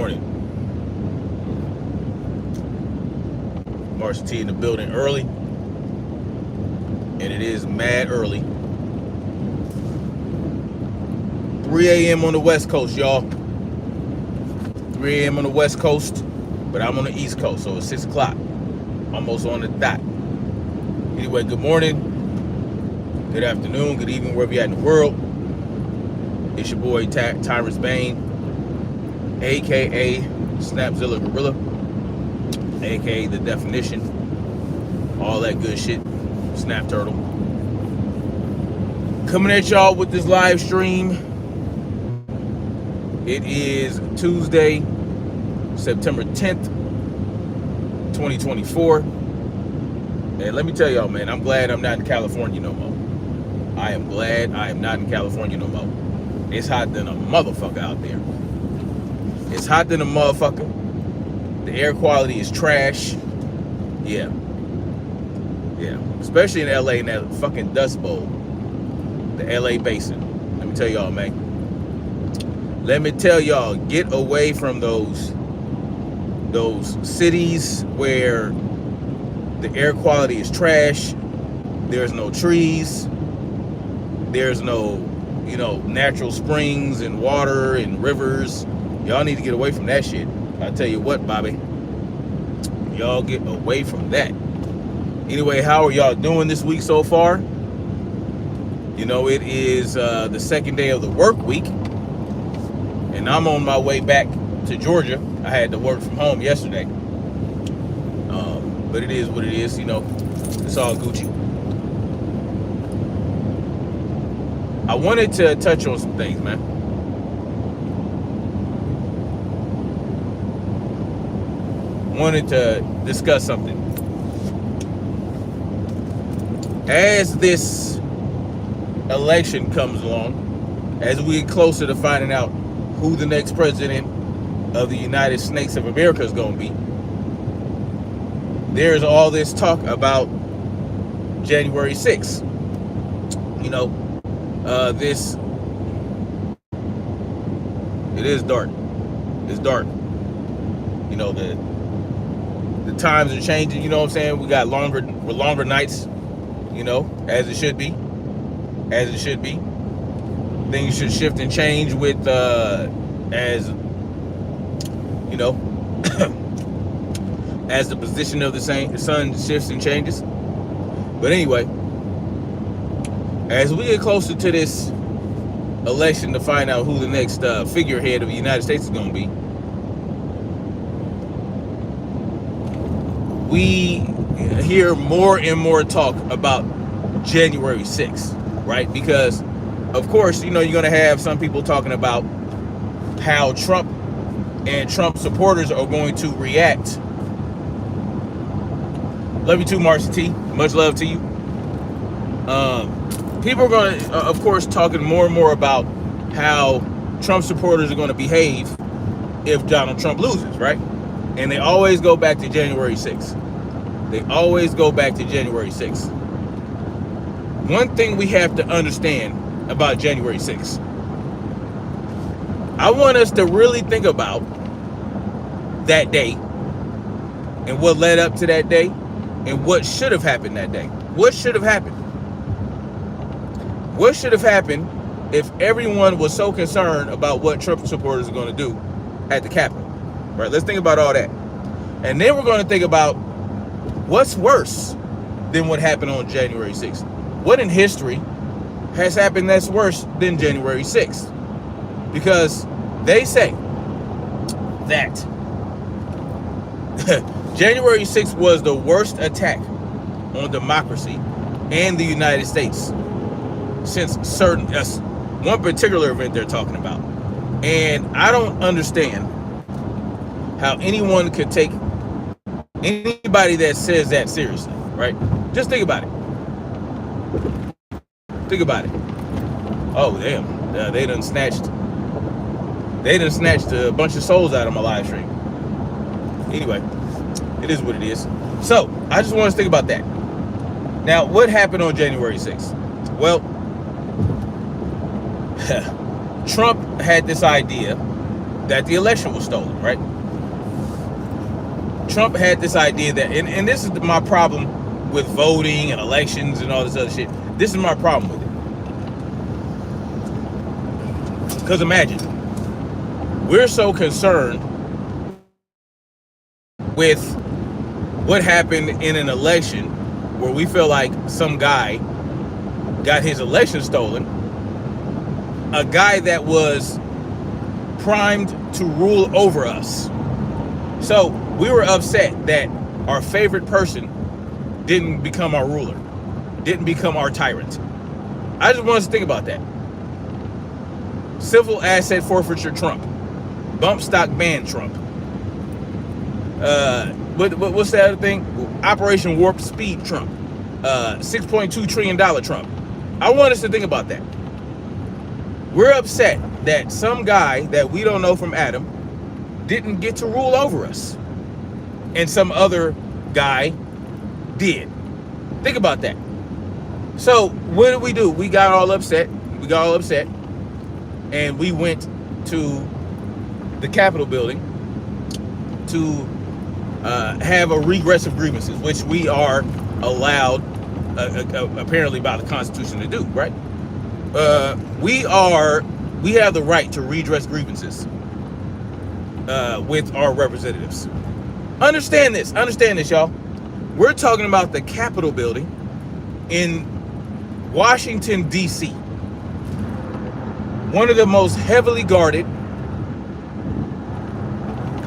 morning. Marshall T in the building early. And it is mad early. 3 a.m. on the West Coast, y'all. 3 a.m. on the West Coast, but I'm on the East Coast, so it's 6 o'clock. Almost on the dot. Anyway, good morning, good afternoon, good evening, wherever you're at in the world. It's your boy, Tyrus Bane, a.k.a. Snapzilla Gorilla, a.k.a. The Definition, all that good shit, Snap Turtle. Coming at y'all with this live stream. It is Tuesday, September 10th, 2024. And let me tell y'all, man, I'm glad I'm not in California no more. I am glad I am not in California no more. It's hot than a motherfucker out there. It's hot than a motherfucker. The air quality is trash. Yeah. Especially in LA in that fucking dust bowl. The LA basin. Let me tell y'all, man. Let me tell y'all, get away from those cities where the air quality is trash. There's no trees. There's no, natural springs and water and rivers. Y'all need to get away from that shit. I tell you what, Bobby. Y'all get away from that. Anyway, how are y'all doing this week so far? It is the second day of the work week. And I'm on my way back to Georgia. I had to work from home yesterday. But it is what it is, it's all Gucci. I wanted to touch on some things, man. Wanted to discuss something. As this election comes along, as we get closer to finding out who the next president of the United States of America is going to be, there's all this talk about January 6th. It is dark. It's dark. The times are changing, you know what I'm saying? We got longer nights, as it should be. As it should be. Things should shift and change with, as the position of the sun shifts and changes. But anyway, as we get closer to this election to find out who the next figurehead of the United States is going to be, we hear more and more talk about January 6th, right? Because, of course, you're going to have some people talking about how Trump and Trump supporters are going to react. Love you too, Marcy T. Much love to you. People are going to, of course, talking more and more about how Trump supporters are going to behave if Donald Trump loses, right? And they always go back to January 6th. They always go back to January 6th. One thing we have to understand about January 6th. I want us to really think about that day and what led up to that day and what should have happened that day. What should have happened? What should have happened if everyone was so concerned about what Trump supporters are going to do at the Capitol? Right? Let's think about all that. And then we're going to think about what's worse than what happened on January 6th. What in history has happened that's worse than January 6th? Because they say that January 6th was the worst attack on democracy and the United States since one particular event they're talking about. And I don't understand how anyone could take anybody that says that seriously, right? Just think about it. Think about it. Oh, damn. They done snatched a bunch of souls out of my live stream. Anyway, it is what it is. So, I just want us to think about that. Now, what happened on January 6th? Well, Trump had this idea that the election was stolen, right? Trump had this idea that, and this is my problem with voting and elections and all this other shit. This is my problem with it. Because imagine, we're so concerned with what happened in an election where we feel like some guy got his election stolen, a guy that was primed to rule over us. So we were upset that our favorite person didn't become our ruler, didn't become our tyrant. I just want us to think about that. Civil asset forfeiture Trump. Bump stock ban Trump. What's the other thing? Operation Warp Speed Trump. $6.2 trillion Trump. I want us to think about that. We're upset that some guy that we don't know from Adam didn't get to rule over us, and some other guy did. Think about that. So what did we do? We got all upset. And we went to the Capitol building to have a regress of grievances, which we are allowed apparently by the Constitution to do, right? We have the right to redress grievances with our representatives. Understand this, y'all. We're talking about the Capitol building in Washington, D.C. One of the most heavily guarded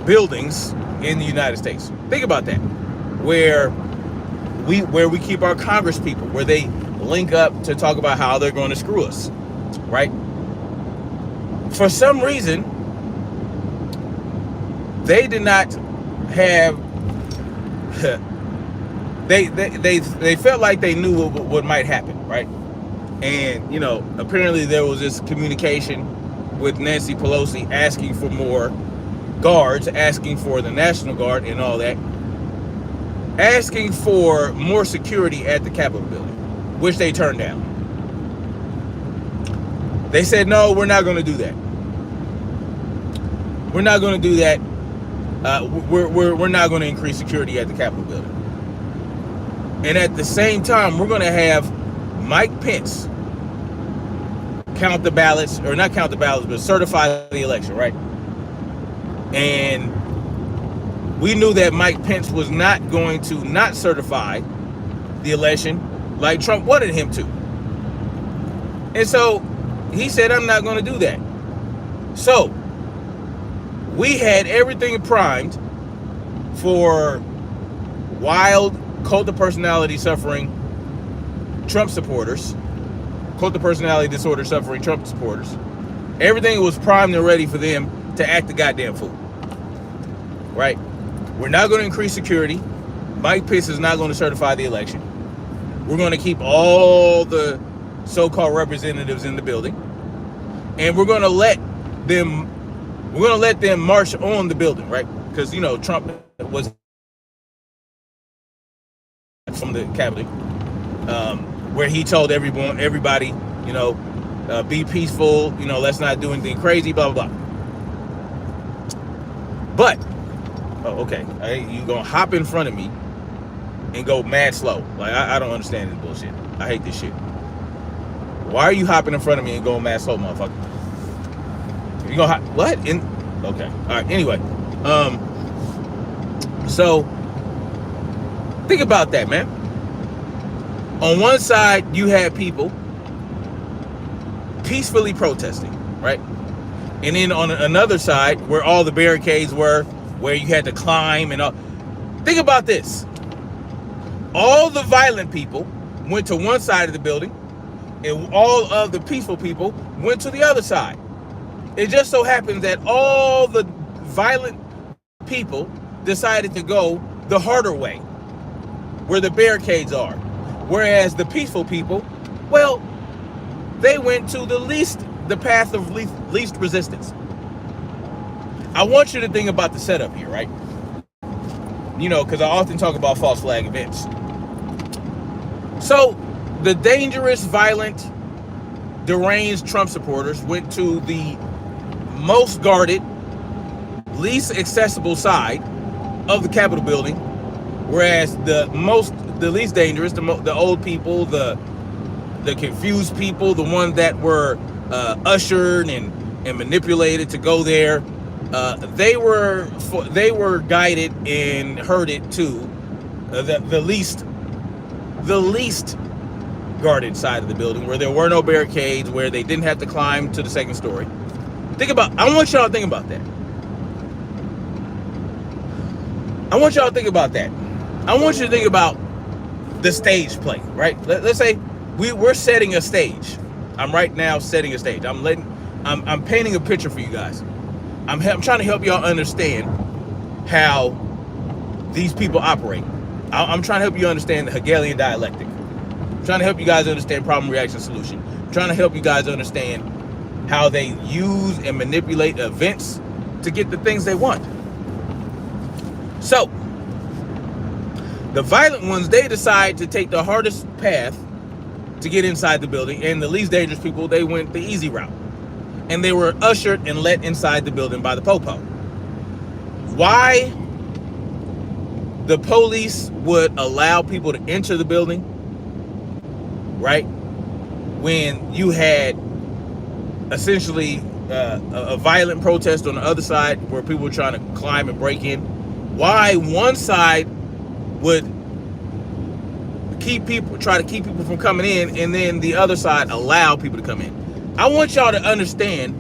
buildings in the United States. Think about that. Where we keep our Congress people, where they link up to talk about how they're going to screw us, right? For some reason, they did not have they felt like they knew what might happen, right? And apparently there was this communication with Nancy Pelosi asking for more guards, asking for the National Guard and all that, asking for more security at the Capitol building, which they turned down. They said, no, we're not going to do that. We're not going to do that. We're not going to increase security at the Capitol building. And at the same time, we're going to have Mike Pence count the ballots, or not count the ballots, but certify the election, right? And we knew that Mike Pence was not going to not certify the election like Trump wanted him to. And so he said, I'm not going to do that. So we had everything primed for wild cult of personality suffering Trump supporters, cult of personality disorder suffering Trump supporters. Everything was primed and ready for them to act the goddamn fool, right? We're not going to increase security. Mike Pence is not going to certify the election. We're going to keep all the so-called representatives in the building, and we're going to let them march on the building, right? Because Trump was from the Capitol, where he told everybody, be peaceful, let's not do anything crazy, blah blah blah. But okay, you gonna hop in front of me and go mad slow? Like I don't understand this bullshit. I hate this shit. Why are you hopping in front of me and going mad slow, motherfucker? You gonna hop what? Okay, all right. Anyway, so think about that, man. On one side, you had people peacefully protesting, right? And then on another side, where all the barricades were, where you had to climb and all. Think about this. All the violent people went to one side of the building, and all of the peaceful people went to the other side. It just so happens that all the violent people decided to go the harder way, where the barricades are. Whereas the peaceful people, well, they went to the path of least resistance. I want you to think about the setup here, right? Because I often talk about false flag events. So the dangerous, violent, deranged Trump supporters went to the most guarded least accessible side of the Capitol building, whereas the least dangerous, the old people, the confused people, the ones that were ushered and manipulated to go there, they were guided and herded to the least guarded side of the building, where there were no barricades, where they didn't have to climb to the second story. I want y'all to think about that. I want y'all to think about that. I want you to think about the stage play, right? Let's say we're setting a stage. I'm right now setting a stage. I'm painting a picture for you guys. I'm trying to help y'all understand how these people operate. I'm trying to help you understand the Hegelian dialectic. I'm trying to help you guys understand problem, reaction, solution. I'm trying to help you guys understand how they use and manipulate events to get the things they want. So, the violent ones, they decide to take the hardest path to get inside the building, and the least dangerous people, they went the easy route. And they were ushered and let inside the building by the popo. Why the police would allow people to enter the building, right, when you had essentially a violent protest on the other side where people were trying to climb and break in, why one side would try to keep people from coming in, and then the other side allow people to come in. I want y'all to understand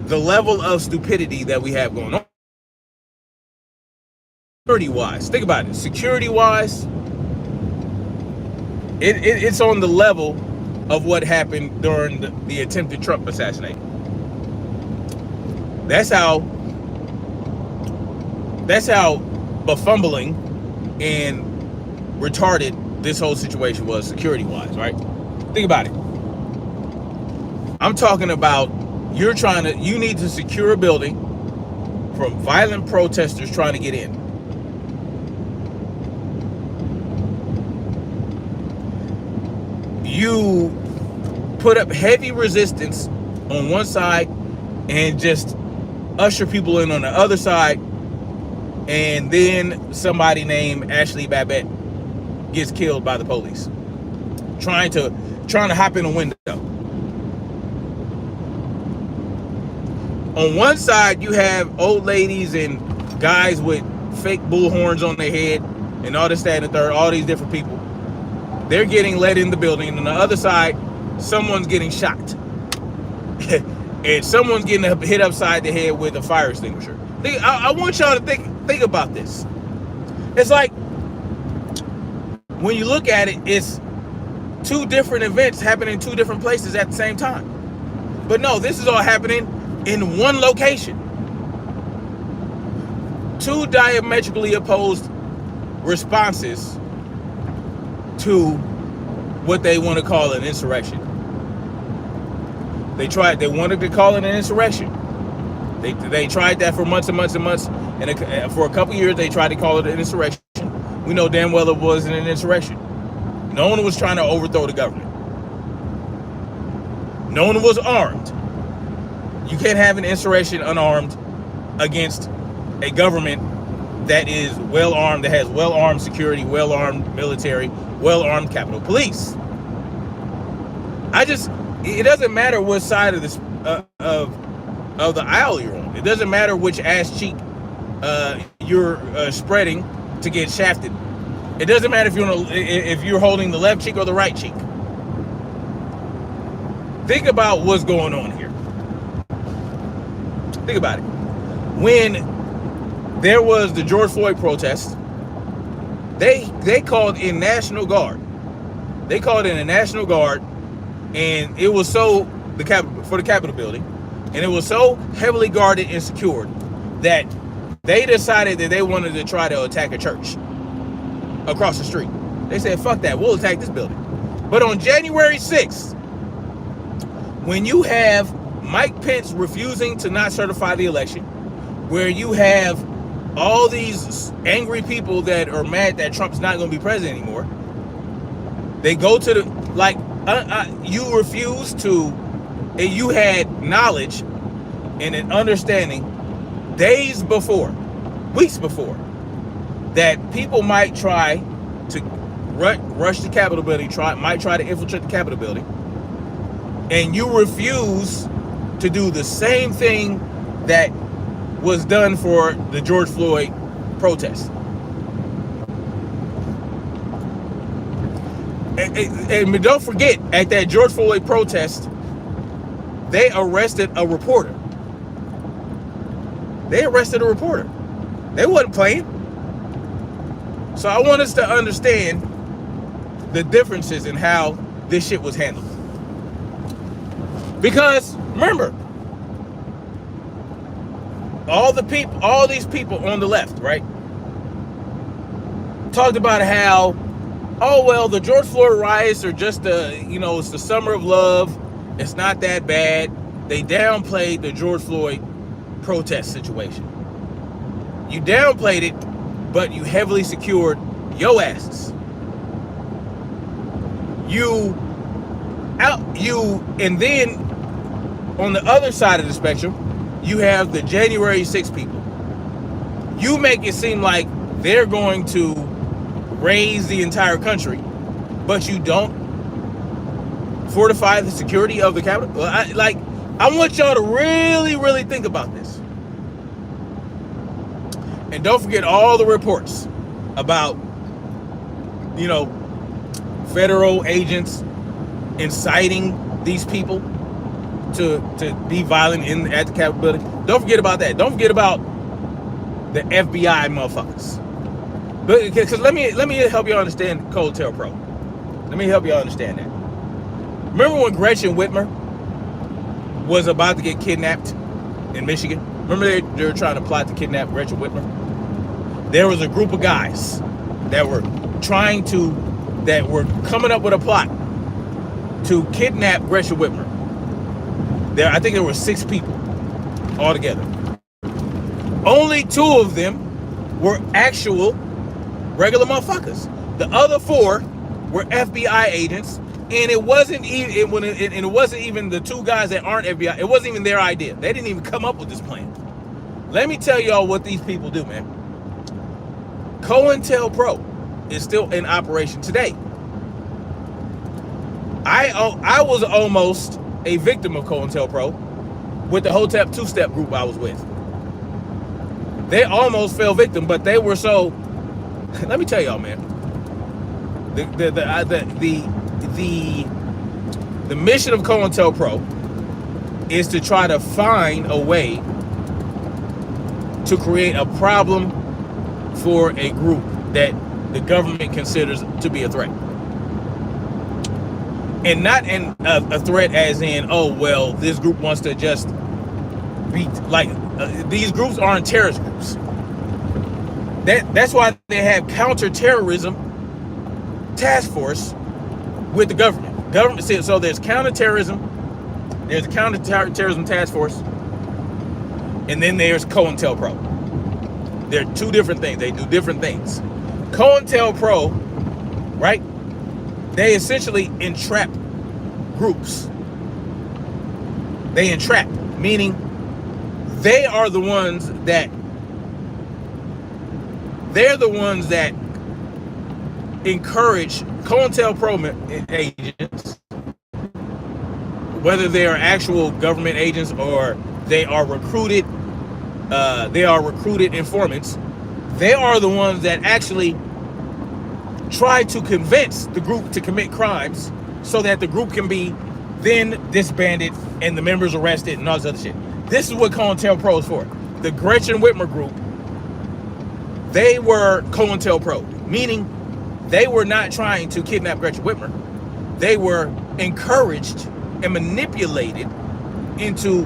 the level of stupidity that we have going on. Security-wise, think about it. Security-wise, it's on the level of what happened during the attempted Trump assassination. That's how befumbling and retarded this whole situation was security-wise, right? Think about it. I'm talking about you need to secure a building from violent protesters trying to get in. You put up heavy resistance on one side and just usher people in on the other side, and then somebody named Ashley Babbitt gets killed by the police trying to hop in a window. On one side, you have old ladies and guys with fake bull horns on their head and all this, that, and the third, all these different people. They're getting let in the building, and on the other side, someone's getting shot. And someone's getting hit upside the head with a fire extinguisher. I want y'all to think about this. It's like, when you look at it, it's two different events happening in two different places at the same time. But no, this is all happening in one location. Two diametrically opposed responses to what they want to call an insurrection. They wanted to call it an insurrection. They tried that for months and months and months, and for a couple years they tried to call it an insurrection. We know damn well it wasn't an insurrection. No one was trying to overthrow the government. No one was armed. You can't have an insurrection unarmed against a government that is well armed, that has well armed security, well armed military, well armed Capitol Police. It doesn't matter what side of this of the aisle you're on. It doesn't matter which ass cheek you're spreading to get shafted. It doesn't matter if you're holding the left cheek or the right cheek. Think about what's going on here. Think about it. When there was the George Floyd protest, they called in National Guard. They called in a National Guard, and it was for the Capitol building, and it was so heavily guarded and secured that they decided that they wanted to try to attack a church across the street. They said, fuck that, we'll attack this building. But on January 6th, when you have Mike Pence refusing to not certify the election, where you have all these angry people that are mad that Trump's not going to be president anymore, they go to you refuse to, and you had knowledge and an understanding days before, weeks before, that people might try to rush the Capitol building, might try to infiltrate the Capitol building, and you refuse to do the same thing that was done for the George Floyd protest. And don't forget, at that George Floyd protest, they arrested a reporter. They wasn't playing. So I want us to understand the differences in how this shit was handled. Because remember, all these people on the left, right, talked about how, oh well, the George Floyd riots are just it's the summer of love. It's not that bad. They downplayed the George Floyd protest situation. You downplayed it, but you heavily secured your asses. And then on the other side of the spectrum, you have the January 6th people. You make it seem like they're going to raise the entire country, but you don't fortify the security of the Capitol. I want y'all to really, really think about this. And don't forget all the reports about, federal agents inciting these people to be violent at the Capitol building. Don't forget about that. Don't forget about the FBI motherfuckers. Because let me help you understand COINTELPRO. Let me help you understand that. Remember when Gretchen Whitmer was about to get kidnapped in Michigan? Remember they were trying to plot to kidnap Gretchen Whitmer? There was a group of guys that were coming up with a plot to kidnap Gretchen Whitmer. I think there were 6 people altogether. Only 2 of them were actual regular motherfuckers. The other 4 were FBI agents, and it wasn't even the 2 guys that aren't FBI. It wasn't even their idea. They didn't even come up with this plan. Let me tell y'all what these people do, man. COINTELPRO is still in operation today. I was almost a victim of COINTELPRO with the Hotep 2-step group I was with. They almost fell victim, but they were so. Let me tell y'all, man. The mission of COINTELPRO is to try to find a way to create a problem for a group that the government considers to be a threat. And not a threat as in, oh, well, this group wants to just be like, these groups aren't terrorist groups. That's why they have counterterrorism task force with the government. So there's counterterrorism, there's a counterterrorism task force, and then there's COINTELPRO. They're 2 different things. They do different things. COINTELPRO, right? They essentially entrap groups. They entrap, meaning they're the ones that encourage COINTELPRO agents, whether they are actual government agents or they are recruited informants. They are the ones that actually try to convince the group to commit crimes so that the group can be then disbanded and the members arrested and all this other shit. This is what COINTELPRO is for. The Gretchen Whitmer group, they were COINTELPRO, meaning they were not trying to kidnap Gretchen Whitmer. They were encouraged and manipulated into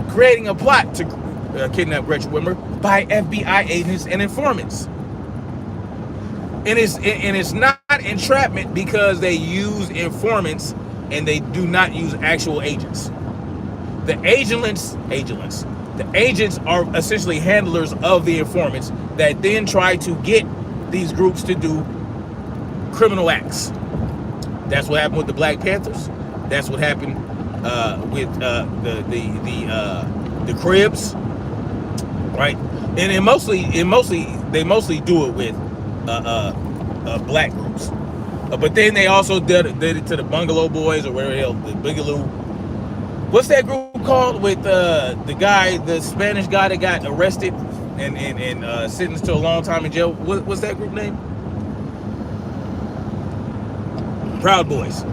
creating a plot to kidnap Gretchen Whitmer by FBI agents and informants. And it's not entrapment because they use informants and they do not use actual agents. The agents are essentially handlers of the informants that then try to get these groups to do criminal acts. That's what happened with the Black Panthers. That's what happened with the Cribs. right? And they mostly do it with black groups. But then they also did it to the Bungalow Boys, or whatever the hell, the Bigelow. What's that group called with the guy, the Spanish guy that got arrested and sentenced to a long time in jail? What's that group name? Proud Boys.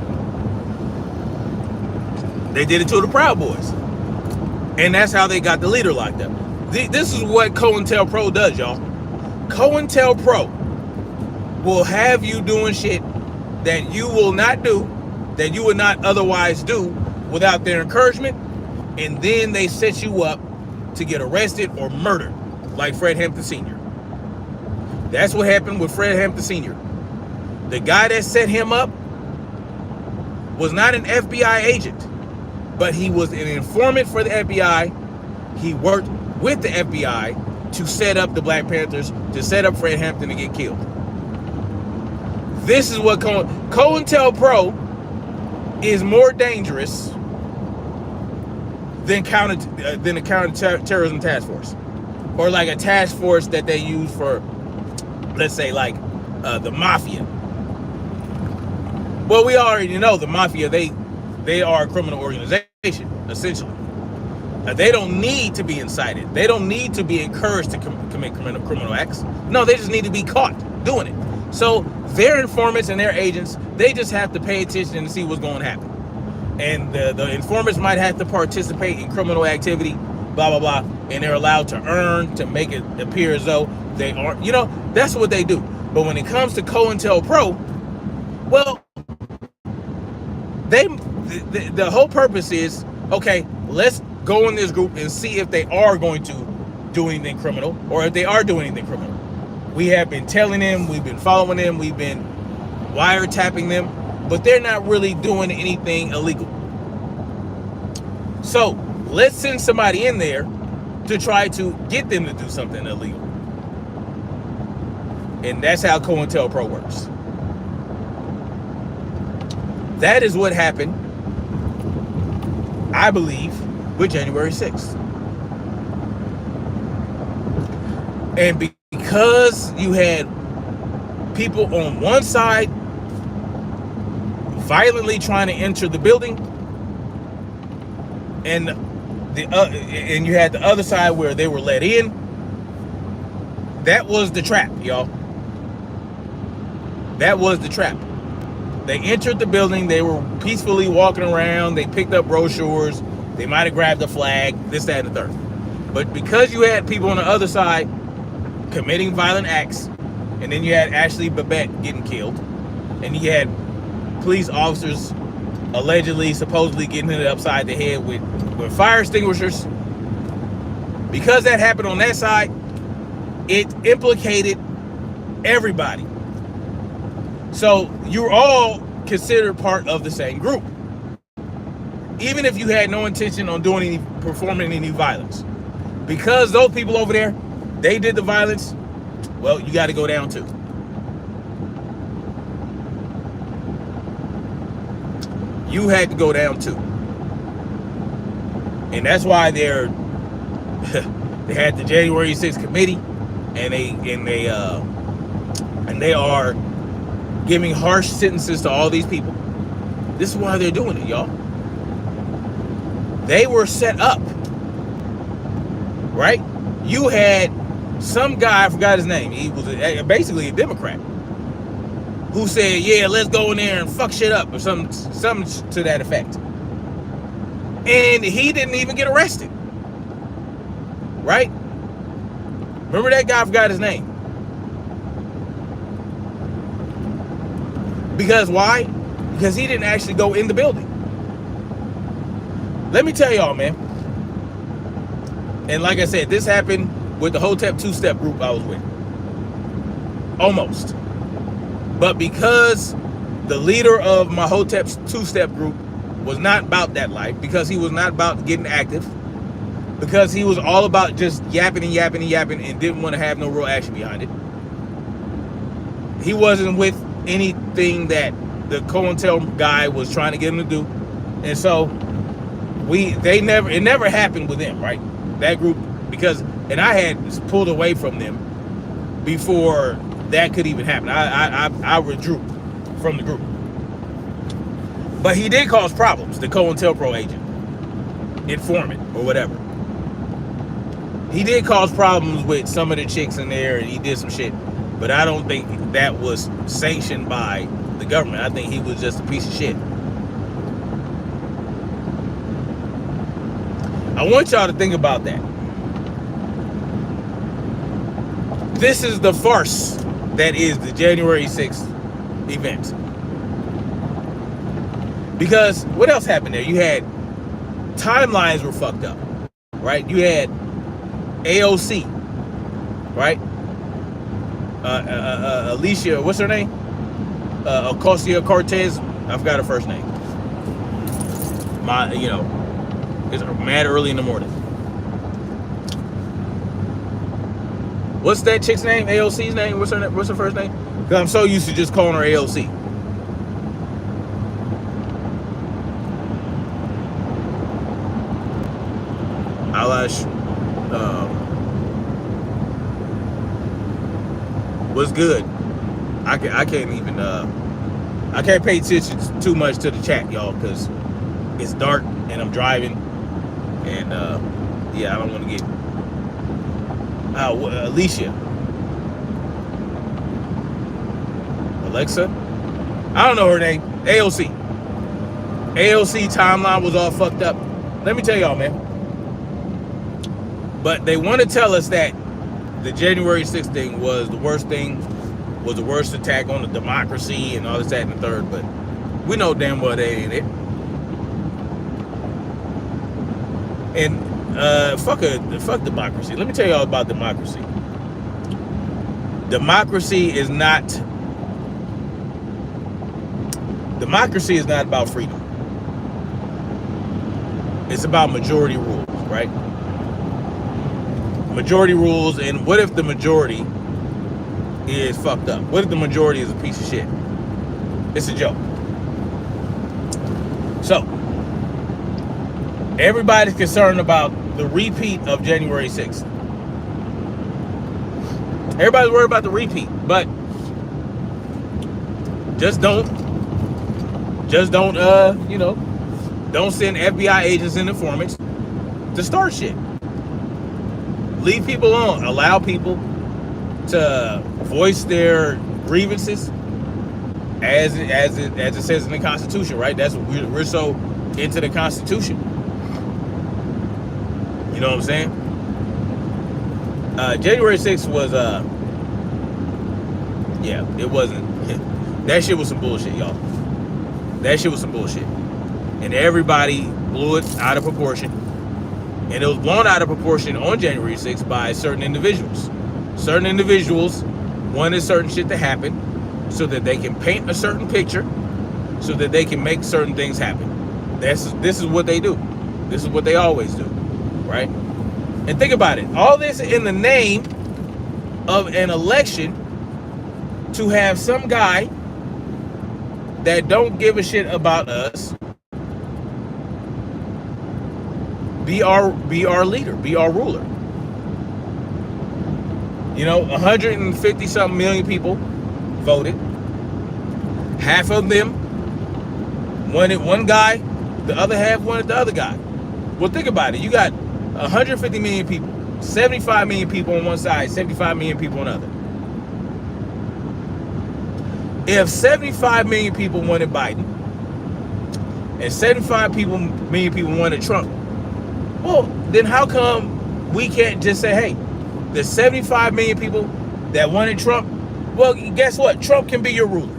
They did it to the Proud Boys. And that's how they got the leader locked up. This is what COINTELPRO does, y'all. COINTELPRO will have you doing shit that you will not do, that you would not otherwise do without their encouragement, and then they set you up to get arrested or murdered, like Fred Hampton Sr. That's what happened with Fred Hampton Sr. The guy that set him up was not an FBI agent, but he was an informant for the FBI. He worked with the FBI to set up the Black Panthers, to set up Fred Hampton to get killed. This is what COINTELPRO is more dangerous than a counterterrorism task force, or like a task force that they use for, let's say, like the mafia. Well, we already know the mafia, they are a criminal organization, essentially. They don't need to be incited. They don't need to be encouraged to commit criminal acts. No, they just need to be caught doing it. So their informants and their agents, they just have to pay attention and see what's going to happen. And the informants might have to participate in criminal activity, blah, blah, blah, and they're allowed to earn to make it appear as though they aren't. You know, that's what they do. But when it comes to COINTELPRO, well, the whole purpose is, okay, let's go in this group and see if they are going to do anything criminal, or if they are doing anything criminal. We have been telling them, we've been following them, we've been wiretapping them, but they're not really doing anything illegal. So let's send somebody in there to try to get them to do something illegal. And that's how COINTELPRO works. That is what happened, I believe, with January 6th. And because you had people on one side violently trying to enter the building, and you had the other side where they were let in, that was the trap, y'all. That was the trap. They entered the building, they were peacefully walking around, they picked up brochures, they might have grabbed a flag, this, that, and the third. But because you had people on the other side committing violent acts, and then you had Ashley Babette getting killed, and you had police officers allegedly, supposedly getting hit upside the head with fire extinguishers, because that happened on that side, it implicated everybody. So you're all considered part of the same group, even if you had no intention on performing any violence. Because those people over there, they did the violence, well, you got to go down too. You had to go down too. And that's why they had the January 6th committee, and they are giving harsh sentences to all these people. This is why they're doing it, y'all. They were set up, right? You had some guy, I forgot his name, he was basically a Democrat, who said, yeah, let's go in there and fuck shit up, or something to that effect. And he didn't even get arrested, right? Remember that guy, I forgot his name. Because why? Because he didn't actually go in the building. Let me tell y'all, man. And like I said, this happened with the Hotep two-step group I was with. Almost. But because the leader of my Hotep two-step group was not about that life, because he was not about getting active, because he was all about just yapping and didn't want to have no real action behind it. He wasn't with anything that the COINTEL guy was trying to get him to do. And so it never happened with them, right? That group, because And I had pulled away from them before that could even happen. I withdrew from the group. But he did cause problems, the COINTELPRO agent, informant, or whatever. He did cause problems with some of the chicks in there, and he did some shit. But I don't think that was sanctioned by the government. I think he was just a piece of shit. I want y'all to think about that. This is the farce that is the January 6th event. Because what else happened there? You had timelines were fucked up, right? You had AOC, right? Alicia, what's her name? Ocasio-Cortez. I forgot her first name. It's mad early in the morning. What's that chick's name? AOC's name? What's her first name? Because I'm so used to just calling her AOC. What's good? I can't even I can't pay attention too much to the chat, y'all, because it's dark and I'm driving, and yeah, I don't want to get Alicia, Alexa, I don't know her name. AOC timeline was all fucked up. Let me tell y'all, man. But they want to tell us that the January 6th thing was the worst attack on the democracy and all this, that, and the third. But we know damn well they ain't it. And fuck democracy. Let me tell y'all about democracy. Democracy is not about freedom. It's about majority rules, right? Majority rules. And what if the majority is fucked up? What if the majority is a piece of shit? It's a joke. So everybody's concerned about the repeat of January 6th. Everybody's worried about the repeat, but just don't don't send FBI agents and informants to start shit. Leave people alone. Allow people to voice their grievances as it says in the Constitution, right? That's what we're so into the Constitution. You know what I'm saying? January 6th was yeah, it wasn't. That shit was some bullshit, y'all. That shit was some bullshit. And everybody blew it out of proportion. And it was blown out of proportion on January 6th by certain individuals. Certain individuals wanted certain shit to happen so that they can paint a certain picture, so that they can make certain things happen. This is what they do. This is what they always do, right? And think about it. All this in the name of an election to have some guy that don't give a shit about us be our leader, be our ruler. 150 something million people voted. Half of them wanted one guy, the other half wanted the other guy. Well, think about it. You got 150 million people, 75 million people on one side, 75 million people on the other. If 75 million people wanted Biden and 75 million people wanted Trump, well, then how come we can't just say, hey, the 75 million people that wanted Trump, well, guess what? Trump can be your ruler.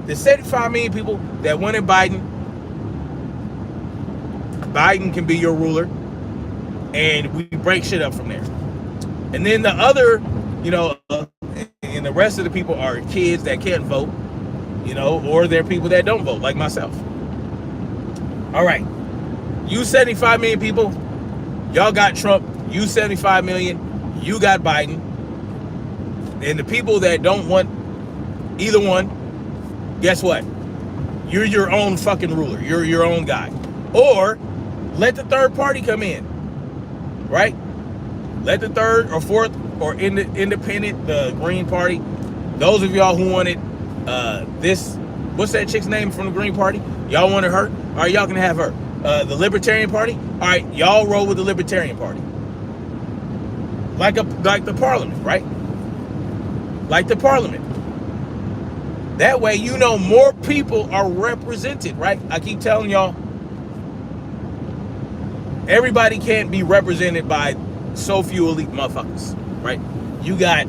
The 75 million people that wanted Biden can be your ruler, and we break shit up from there. And then the other, and the rest of the people are kids that can't vote, or they're people that don't vote, like myself. All right, you 75 million people, y'all got Trump. You 75 million, you got Biden. And the people that don't want either one, guess what? You're your own fucking ruler. You're your own guy. Or let the third party come in, right? Let the third or fourth or independent, the Green Party, those of y'all who wanted this, what's that chick's name from the Green Party? Y'all wanted her? All right, y'all can have her. The Libertarian Party? All right, y'all roll with the Libertarian Party. Like the Parliament, right? Like the Parliament. That way, you know, more people are represented, right? I keep telling y'all, everybody can't be represented by so few elite motherfuckers, right? You got,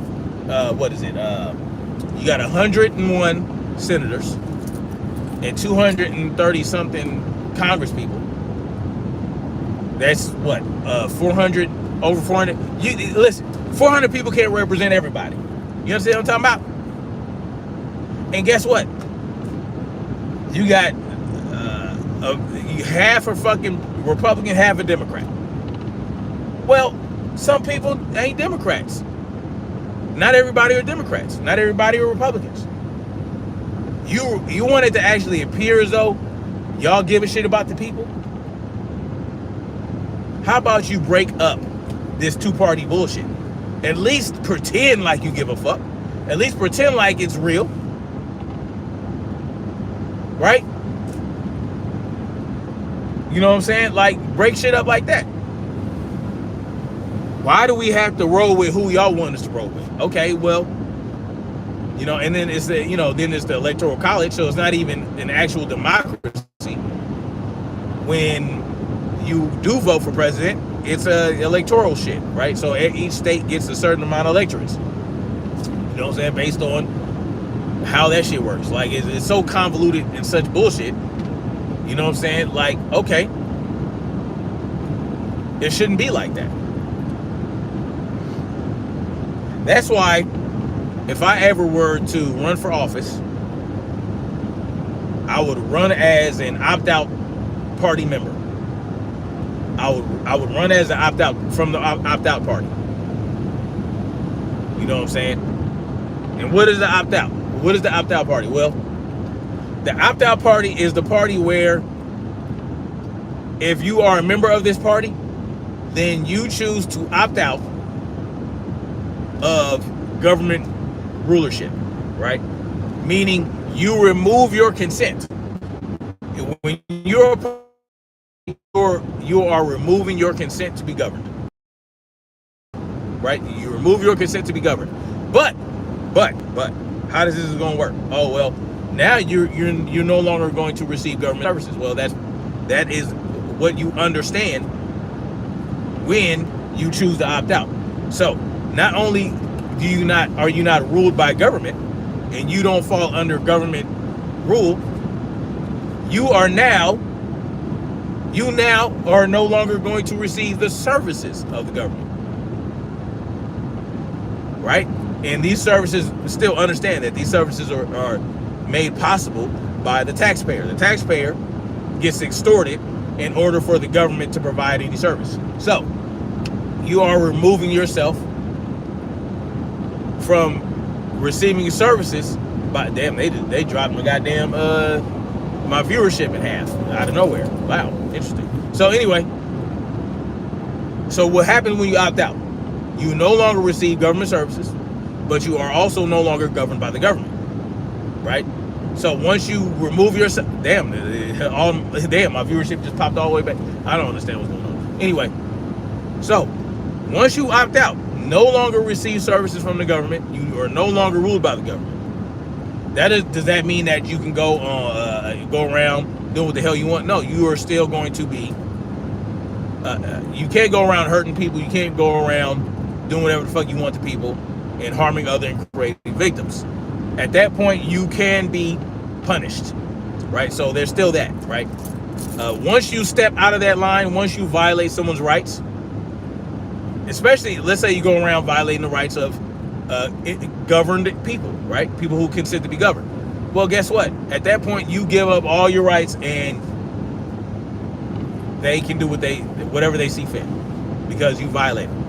what is it? You got 101 senators and 230 something Congress people. That's what, 400, over 400. Listen, 400 people can't represent everybody. You understand what I'm talking about? And guess what? You got half a fucking Republican, half a Democrat. Well, some people ain't Democrats. Not everybody are Democrats. Not everybody are Republicans. You want it to actually appear as though y'all give a shit about the people? How about you break up this two-party bullshit? At least pretend like you give a fuck. At least pretend like it's real. Right? You know what I'm saying? Like, break shit up like that. Why do we have to roll with who y'all want us to roll with? Okay, well, you know, and then it's the, you know, then it's the Electoral College, so it's not even an actual democracy. When you do vote for president, it's a electoral shit, right? So each state gets a certain amount of electorates. You know what I'm saying? Based on how that shit works. Like, it's so convoluted and such bullshit. You know what I'm saying? Like, okay, it shouldn't be like that. That's why, if I ever were to run for office, I would run as an opt-out party member. I would run as an opt-out from the opt-out party. You know what I'm saying? And what is the opt-out? What is the opt-out party? Well, the opt-out party is the party where if you are a member of this party, then you choose to opt out of government rulership, right? Meaning you remove your consent. When you are removing your consent to be governed, right? You remove your consent to be governed. But how does this going to work? Oh, well, now you're no longer going to receive government services. Well, that is what you understand when you choose to opt out. So not only are you not ruled by government and you don't fall under government rule, you now are no longer going to receive the services of the government, right? And these services, still understand that these services are made possible by the taxpayer. The taxpayer gets extorted in order for the government to provide any service. So you are removing yourself from receiving services. But damn, they dropped my goddamn my viewership in half out of nowhere. Wow, interesting. So anyway, so what happens when you opt out? You no longer receive government services, but you are also no longer governed by the government, right? So once you remove yourself, damn, my viewership just popped all the way back. I don't understand what's going on. Anyway, so once you opt out, no longer receive services from the government, you are no longer ruled by the government. Does that mean that you can go around doing what the hell you want? No, you are still going to be. You can't go around hurting people. You can't go around doing whatever the fuck you want to people and harming other and creating victims. At that point, you can be punished, right? So there's still that, right? Once you step out of that line, once you violate someone's rights, especially, let's say you go around violating the rights of governed people, right? People who consent to be governed. Well, guess what? At that point, you give up all your rights and they can do whatever they see fit because you violate them.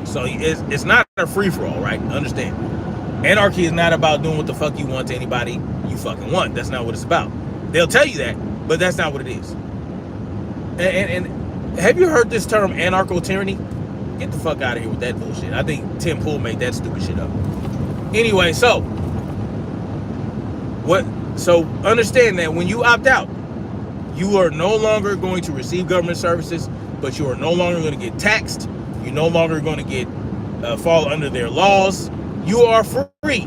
So it's not a free-for-all, right? Understand. Anarchy is not about doing what the fuck you want to anybody you fucking want. That's not what it's about. They'll tell you that, but that's not what it is. And have you heard this term anarcho-tyranny? Get the fuck out of here with that bullshit. I think Tim Pool made that stupid shit up. Anyway, so understand that when you opt out, you are no longer going to receive government services, but you are no longer going to get taxed. You're no longer going to get fall under their laws. You are free.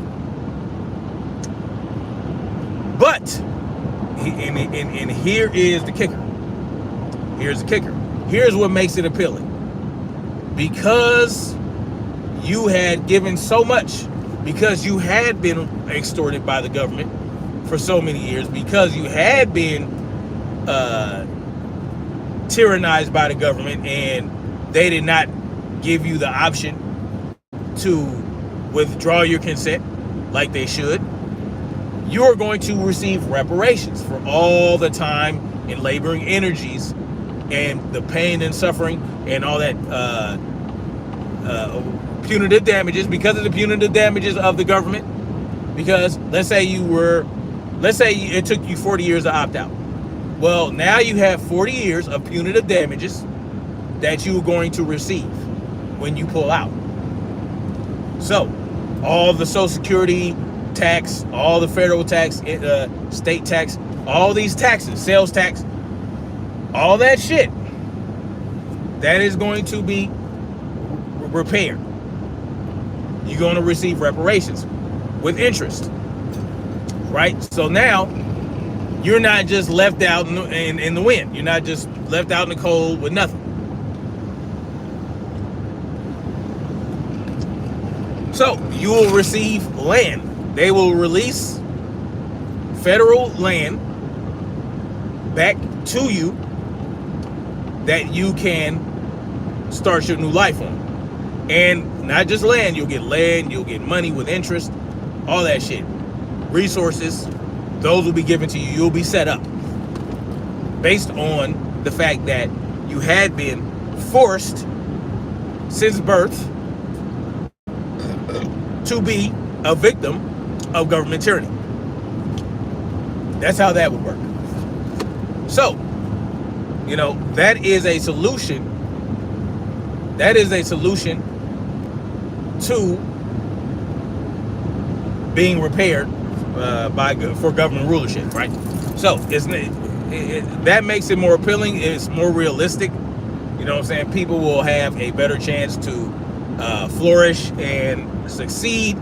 But, and here is the kicker. Here's the kicker. Here's what makes it appealing. Because you had given so much, because you had been extorted by the government for so many years, because you had been tyrannized by the government and they did not give you the option to withdraw your consent like they should, you are going to receive reparations for all the time and laboring energies and the pain and suffering and all that punitive damages, because of the punitive damages of the government. Because let's say it took you 40 years to opt out. Well, now you have 40 years of punitive damages that you're going to receive when you pull out. So all the Social Security tax, all the federal tax, state tax, all these taxes, sales tax, all that shit, that is going to be repaired. You're going to receive reparations with interest, right? So now you're not just left out in the wind. You're not just left out in the cold with nothing. So you will receive land. They will release federal land back to you that you can start your new life on. And not just land, you'll get money with interest, all that shit. Resources, those will be given to you. You'll be set up based on the fact that you had been forced since birth to be a victim of government tyranny. That's how that would work. So, that is a solution. That is a solution to being repaired for government rulership, right? So that makes it more appealing. It's more realistic. You know what I'm saying? People will have a better chance to flourish and succeed.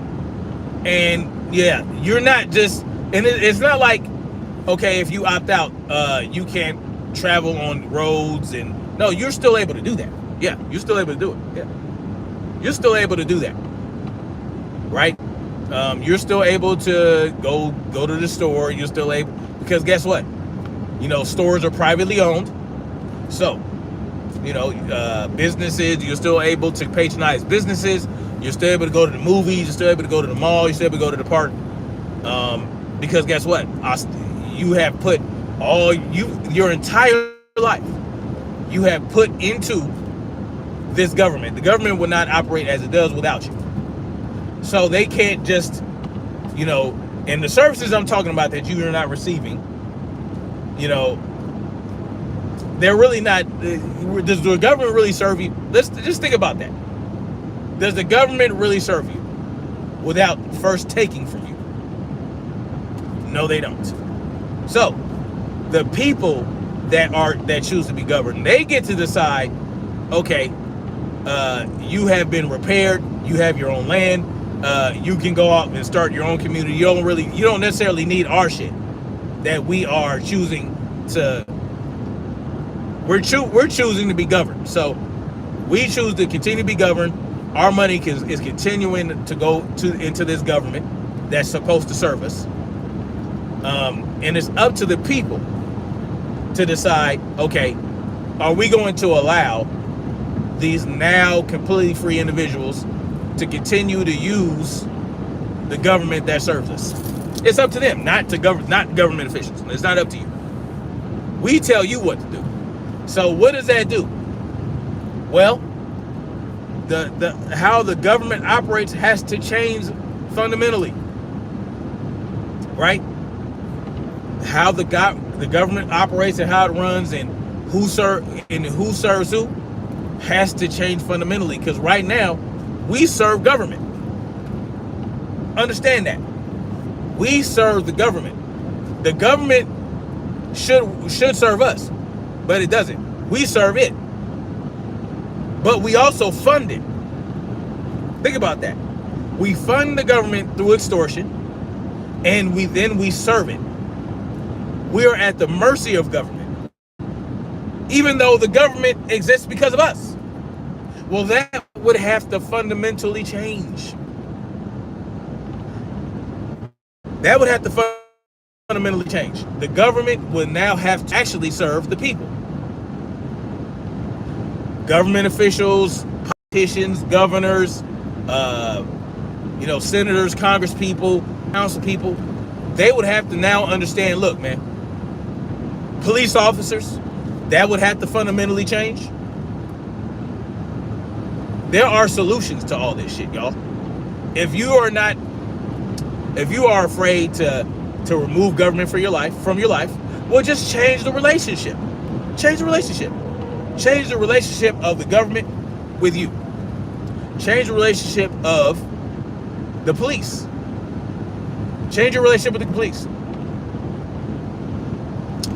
And yeah, you're not just, and it's not like, okay, if you opt out, you can't travel on roads, and no, you're still able to do that. Yeah, you're still able to do it. Yeah, you're still able to do that, right? You're still able to go to the store. You're still able, because guess what? Stores are privately owned, so businesses, you're still able to patronize businesses. You're still able to go to the movies. You're still able to go to the mall. You're still able to go to the park, because guess what? You have put your entire life, you have put into this government. The government would not operate as it does without you. So they can't just, and the services I'm talking about that you are not receiving, they're really not. Does the government really serve you? Let's just think about that. Does the government really serve you without first taking from you? No, they don't. So the people that choose to be governed, they get to decide, okay, you have been repaired, you have your own land, you can go out and start your own community. You don't necessarily need our shit that we are choosing to. We're choosing to be governed. So we choose to continue to be governed. Our money is continuing to go into this government that's supposed to serve us. And it's up to the people to decide, okay, are we going to allow these now completely free individuals to continue to use the government that serves us? It's up to them, not government officials. It's not up to you. We tell you what to do. So what does that do? Well, the how the government operates has to change fundamentally, right? How the government operates and how it runs and who serves who has to change fundamentally, because right now we serve government. Understand that. We serve the government. The government should serve us, but it doesn't. We serve it. But we also fund it. Think about that. We fund the government through extortion, and we serve it. We are at the mercy of government, even though the government exists because of us. Well, that would have to fundamentally change. That would have to fundamentally change. The government would now have to actually serve the people. Government officials, politicians, governors, senators, congress people, council people, they would have to now understand, look, man, police officers, that would have to fundamentally change. There are solutions to all this shit, y'all. If you are afraid to remove government from your life, well, just change the relationship. Change the relationship. Change the relationship of the government with you. Change the relationship of the police. Change your relationship with the police.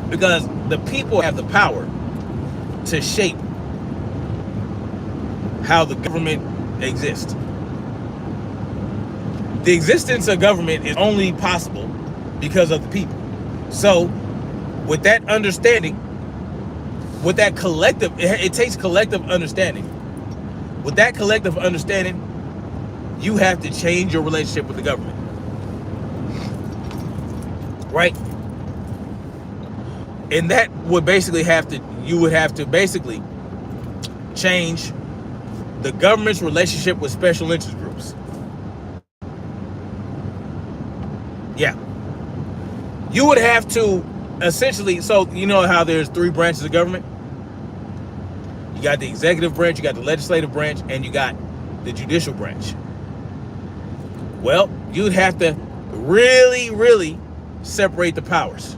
Because the people have the power to shape how the government exists. The existence of government is only possible because of the people. So with that understanding, with that collective, it takes collective understanding. With that collective understanding, you have to change your relationship with the government. Right? And that would basically you would have to basically change the government's relationship with special interest groups. Yeah. You would have to essentially, so you know how there's 3 branches of government? You got the executive branch, you got the legislative branch, and you got the judicial branch. Well, you'd have to really, really separate the powers.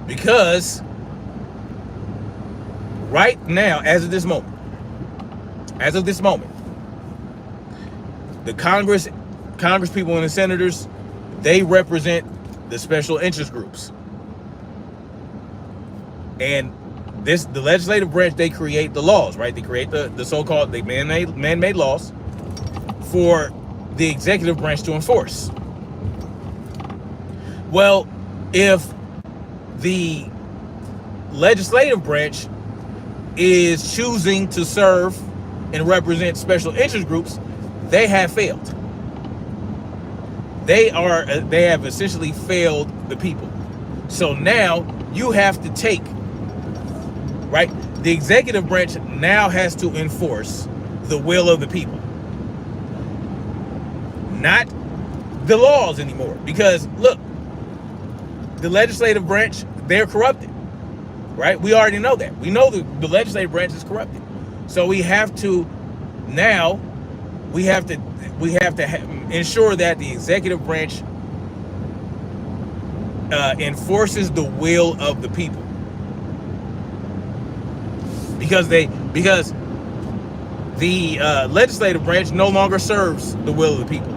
Because right now, as of this moment, the Congress people and the senators, they represent the special interest groups. And the legislative branch, they create the laws, right? They create the so-called man-made laws for the executive branch to enforce. Well, if the legislative branch is choosing to serve and represent special interest groups, they have failed. They have essentially failed the people. So now you have to take, right? The executive branch now has to enforce the will of the people, not the laws anymore. Because look, the legislative branch, they're corrupted, right? We already know that. We know the legislative branch is corrupted. So we have to ensure that the executive branch enforces the will of the people, because the legislative branch no longer serves the will of the people.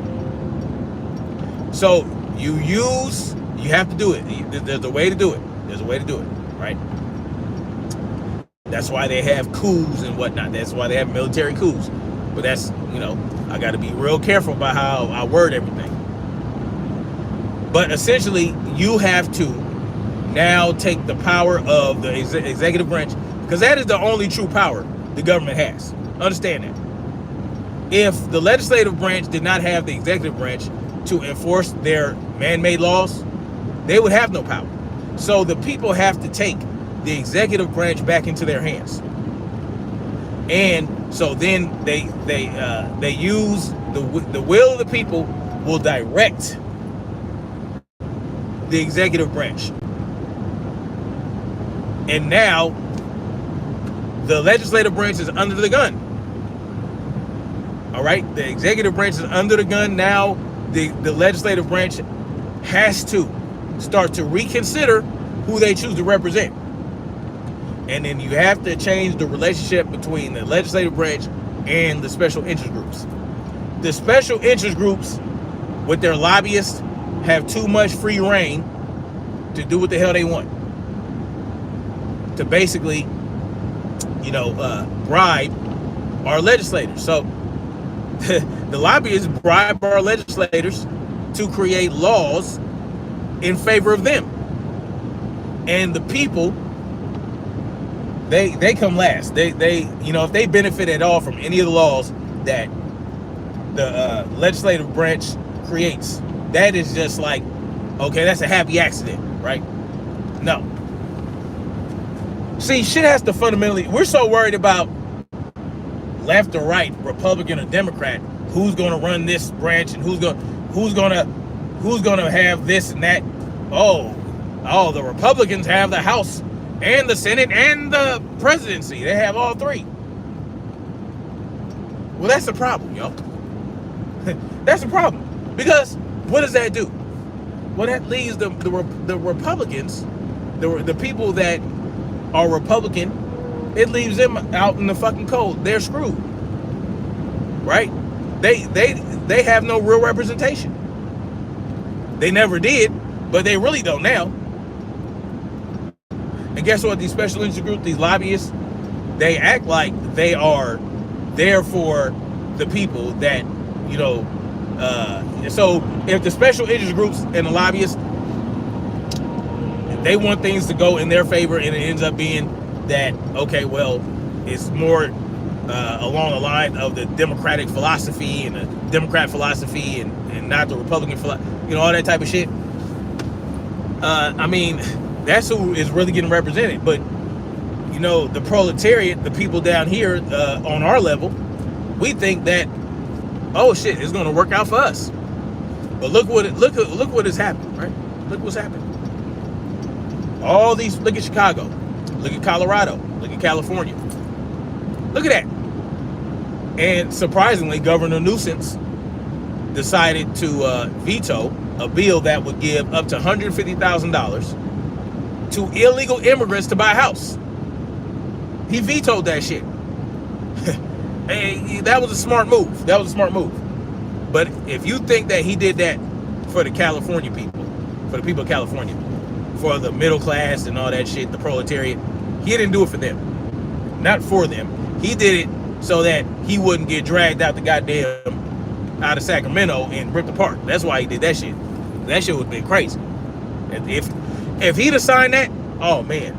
So you have to do it. There's a way to do it. Right? That's why they have coups and whatnot. That's why they have military coups. But that's, I got to be real careful about how I word everything. But essentially, you have to now take the power of the executive branch, because that is the only true power the government has. Understand that. If the legislative branch did not have the executive branch to enforce their man-made laws, they would have no power. So the people have to take the executive branch back into their hands. And so then they use the will of the people will direct the executive branch. And now the legislative branch is under the gun. All right, the executive branch is under the gun. Now the legislative branch has to start to reconsider who they choose to represent. And then you have to change the relationship between the legislative branch and the special interest groups. The special interest groups, with their lobbyists, have too much free reign to do what the hell they want. To basically, bribe our legislators. So the lobbyists bribe our legislators to create laws in favor of them. And the people, they come last. They if they benefit at all from any of the laws that the legislative branch creates, that is just like, okay, that's a happy accident, right? No. See, shit has to fundamentally, we're so worried about left or right, Republican or Democrat, who's going to run this branch and who's going to have this and that. Oh, the Republicans have the House and the Senate and the presidency. They have all three. Well, that's the problem, yo. That's the problem. Because what does that do? Well, that leaves the Republicans, the people that are Republican, it leaves them out in the fucking cold. They're screwed, right? They have no real representation. They never did, but they really don't now. And guess what? These special interest groups, these lobbyists, they act like they are there for the people that, so if the special interest groups and the lobbyists, they want things to go in their favor, and it ends up being that, okay, well, it's more along the line of the Democratic philosophy and the Democrat philosophy and not the Republican philosophy, all that type of shit. That's who is really getting represented. But, the proletariat, the people down here on our level, we think that, oh shit, it's going to work out for us. But look what has happened, right? Look what's happened. All these, look at Chicago, look at Colorado, look at California. Look at that. And surprisingly, Governor Newsom decided to veto a bill that would give up to $150,000 to illegal immigrants to buy a house. He vetoed that shit. Hey, that was a smart move. But if you think that he did that for the California people, for the people of California, for the middle class and all that shit, the proletariat, he didn't do it for them. Not for them. He did it so that he wouldn't get dragged out out of Sacramento and ripped apart. That's why he did that shit. That shit would have been crazy. If he'd have signed that, oh man.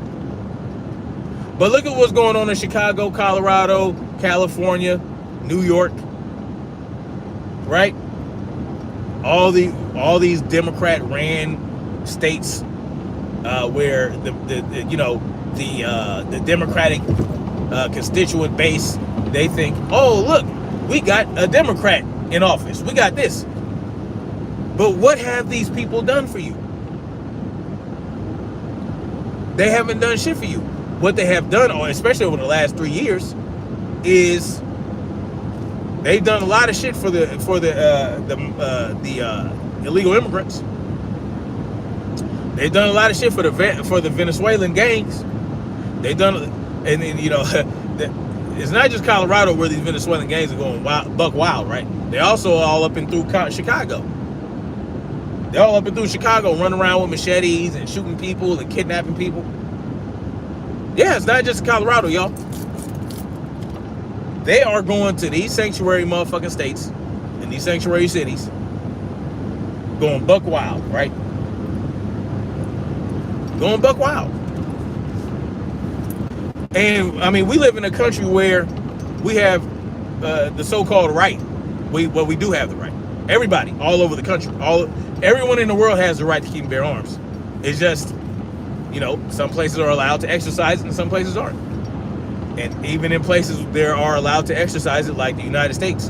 But look at what's going on in Chicago, Colorado, California, New York, right? All these Democrat-ran states where the Democratic constituent base, they think, oh look, we got a Democrat in office, we got this. But what have these people done for you? They haven't done shit for you. What they have done, especially over the last 3 years, is they've done a lot of shit for the illegal immigrants. They've done a lot of shit for the Venezuelan gangs. They've done, and then, it's not just Colorado where these Venezuelan gangs are going buck wild, right? They're also all up and through Chicago. They're all up and through Chicago, running around with machetes and shooting people and kidnapping people. Yeah, it's not just Colorado, y'all. They are going to these sanctuary motherfucking states and these sanctuary cities, going buck wild, right? Going buck wild. And we live in a country where we have the so-called right. We do have the right. Everybody, all over the country, everyone in the world has the right to keep and bear arms. It's just, some places are allowed to exercise it and some places aren't. And even in places there are allowed to exercise it, like the United States,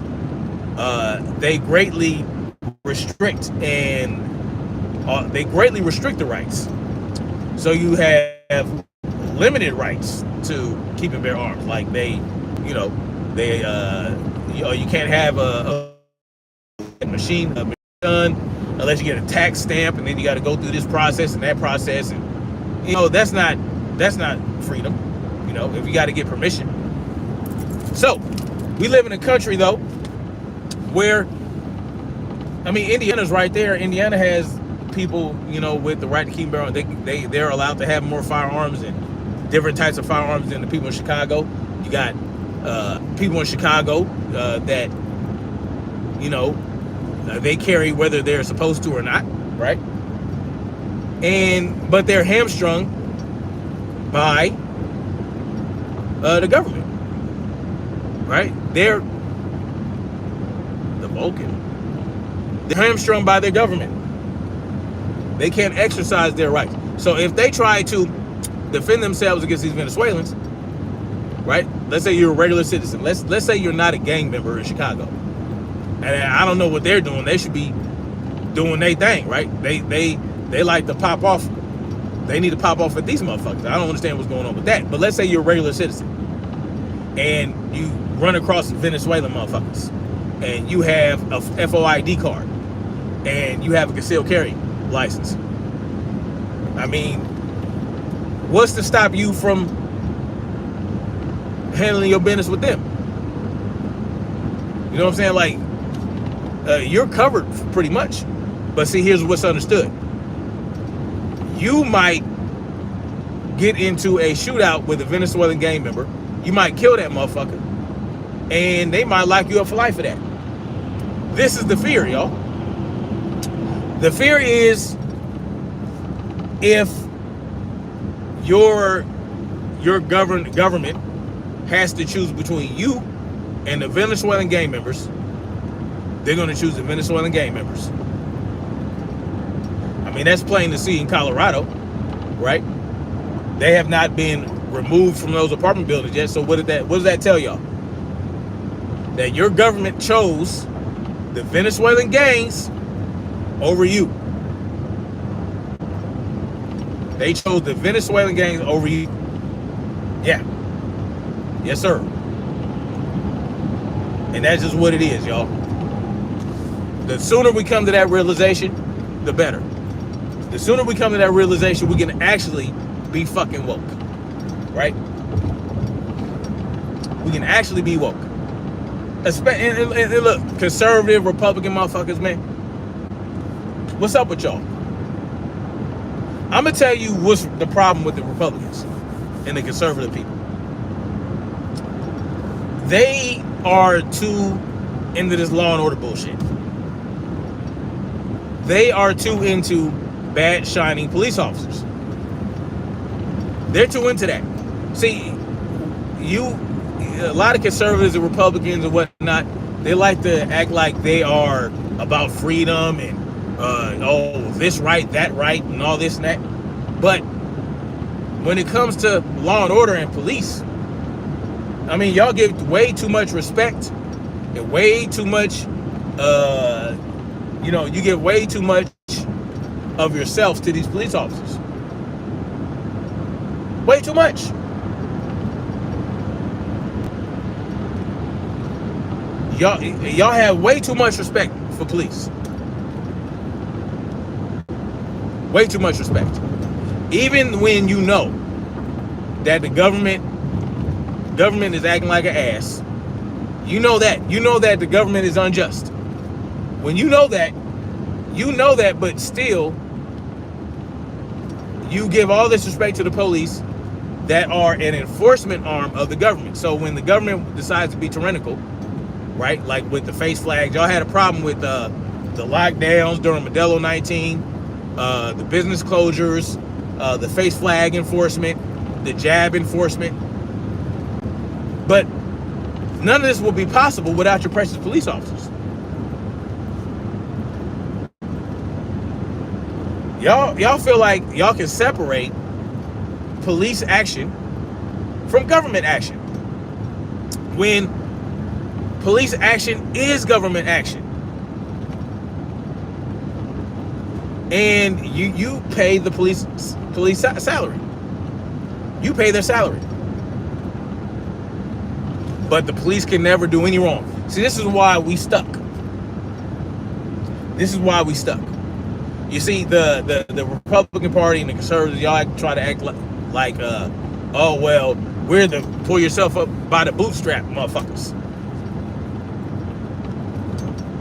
they greatly restrict the rights. So you have limited rights to keep and bear arms. Like you can't have a machine gun unless you get a tax stamp, and then you got to go through this process and that process, and that's not freedom. you know, if you got to get permission. So we live in a country though where, I mean, Indiana's right there. Indiana has people, you know, with the right to keep and bear arms. They're allowed to have more firearms and different types of firearms than the people in Chicago. You got people in Chicago that, you know, they carry whether they're supposed to or not, right? But they're hamstrung by the government, right? They're the Vulcan. They're hamstrung by their government. They can't exercise their rights. So if they try to defend themselves against these Venezuelans, right? Let's say you're a regular citizen. Let's say you're not a gang member in Chicago. And I don't know what they're doing. They should be doing their thing, right? They like to pop off. They need to pop off at these motherfuckers. I don't understand what's going on with that. But let's say you're a regular citizen and you run across Venezuelan motherfuckers and you have a FOID card and you have a concealed carry license. I mean, what's to stop you from handling your business with them? You know what I'm saying? Like, you're covered pretty much. But see, here's what's understood. You might get into a shootout with a Venezuelan gang member. You might kill that motherfucker. And they might lock you up for life for that. This is the fear, y'all. The fear is if your government has to choose between you and the Venezuelan gang members, they're going to choose the Venezuelan gang members. I mean, that's plain to see in Colorado, right? They have not been removed from those apartment buildings yet. So what does that tell y'all? That your government chose the Venezuelan gangs over you. They chose the Venezuelan gangs over you. Yeah. Yes, sir. And that's just what it is, y'all. The sooner we come to that realization, the better. The sooner we come to that realization, we can actually be fucking woke. Right? We can actually be woke. And look, conservative, Republican motherfuckers, man. What's up with y'all? I'm going to tell you what's the problem with the Republicans and the conservative people. They are too into this law and order bullshit. They are too into bad shining police officers. They're too into that. See, a lot of conservatives and Republicans and whatnot, they like to act like they are about freedom and this right, that right, and all this and that. But when it comes to law and order and police, I mean, y'all give way too much respect and way too much, you give way too much of yourselves to these police officers. Way too much. Y'all have way too much respect for police. Way too much respect. Even when you know that the government is acting like an ass, you know that the government is unjust. When you know that, but still you give all this respect to the police that are an enforcement arm of the government. So when the government decides to be tyrannical, right, like with the face flags, y'all had a problem with the lockdowns during Modelo 19, the business closures, the face flag enforcement, the jab enforcement. But none of this will be possible without your precious police officers. Y'all feel like y'all can separate police action from government action, when police action is government action. And you pay the police salary. You pay their salary. But the police can never do any wrong. See, this is why we stuck. This is why we stuck. You see, the Republican Party and the conservatives, y'all try to act like oh well, We're the pull yourself up by the bootstrap motherfuckers.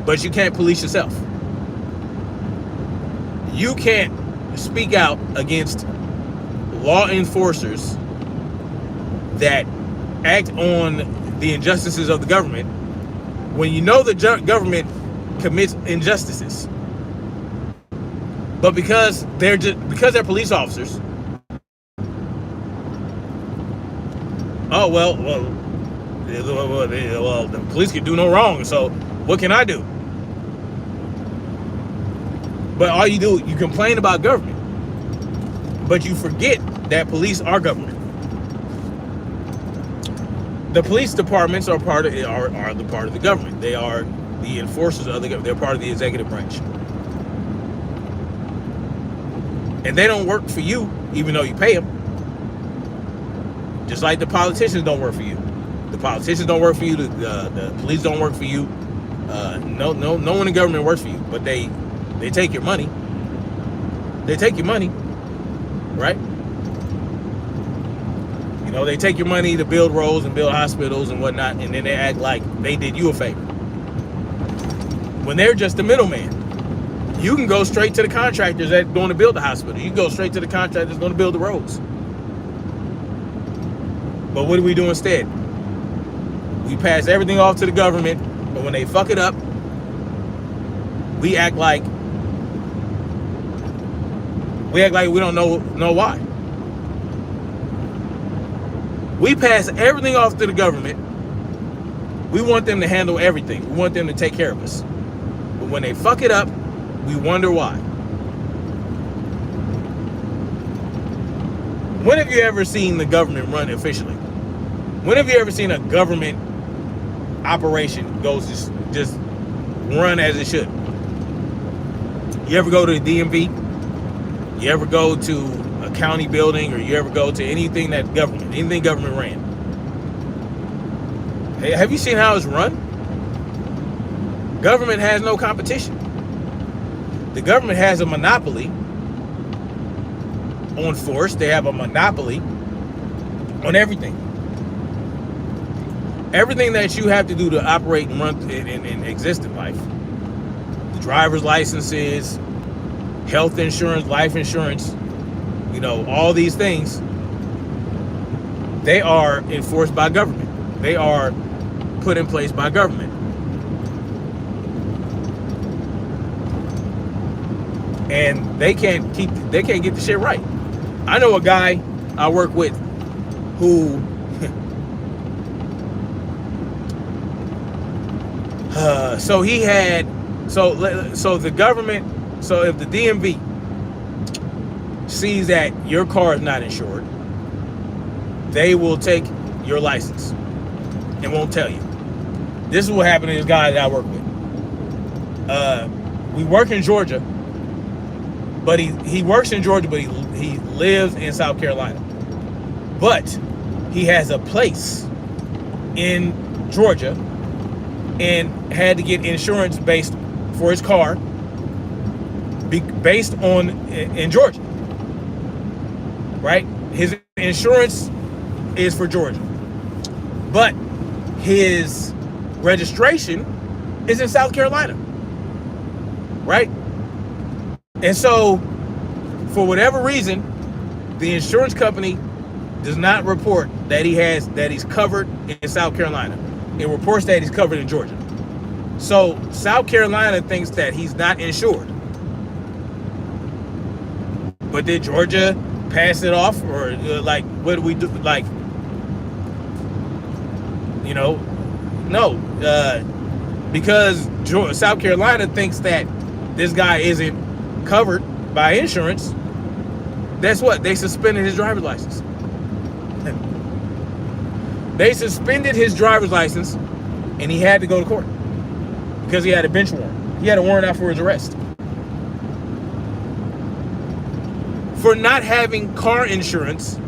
But you can't police yourself. You can't speak out against law enforcers that act on the injustices of the government when you know the government commits injustices. But because they're police officers, oh well, the police can do no wrong, so what can I do? But all you do, you complain about government, but you forget that police are government. The police departments are the part of the government. They are the enforcers of the government. They're part of the executive branch, and they don't work for you, even though you pay them. Just like the politicians don't work for you. The politicians don't work for you. The police don't work for you. No one in government works for you, but they take your money. They take your money, right? You know, they take your money to build roads and build hospitals and whatnot, and then they act like they did you a favor. When they're just the middleman. You can go straight to the contractors that's going to build the hospital. You can go straight to the contractors that's going to build the roads. But what do we do instead? We pass everything off to the government, but when they fuck it up, we act like we don't know why. We pass everything off to the government. We want them to handle everything. We want them to take care of us. But when they fuck it up, we wonder why. When have you ever seen the government run efficiently? When have you ever seen a government operation just run as it should? You ever go to the DMV? You ever go to a county building, or you ever go to anything government ran? Hey, have you seen how it's run? Government has no competition. The government has a monopoly on force. They have a monopoly on everything. Everything that you have to do to operate and run and exist in life. The driver's licenses, health insurance, life insurance, you know, all these things, they are enforced by government. They are put in place by government. And they can't get the shit right. I know a guy I work with who so the government, so if the DMV sees that your car is not insured, they will take your license and won't tell you. This is what happened to this guy that I work with. We work in Georgia, but he works in Georgia, but he lives in South Carolina. But he has a place in Georgia and had to get insurance based for his car based on in Georgia, right? His insurance is for Georgia, but his registration is in South Carolina, right? And so for whatever reason, the insurance company does not report that he's covered in South Carolina. It reports that he's covered in Georgia. So South Carolina thinks that he's not insured. But did Georgia pass it off, or like, what do we do? Like, you know, no, because South Carolina thinks that this guy isn't covered by insurance. That's what they suspended his driver's license. They suspended his driver's license, and he had to go to court because he had a bench warrant. He had a warrant out for his arrest for not having car insurance.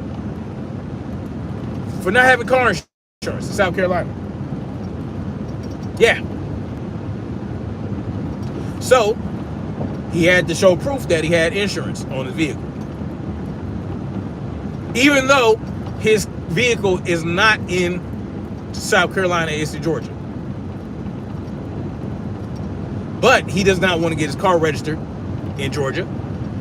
For not having car insurance in South Carolina. Yeah. So he had to show proof that he had insurance on his vehicle, even though his vehicle is not in South Carolina, it's in Georgia. But he does not want to get his car registered in Georgia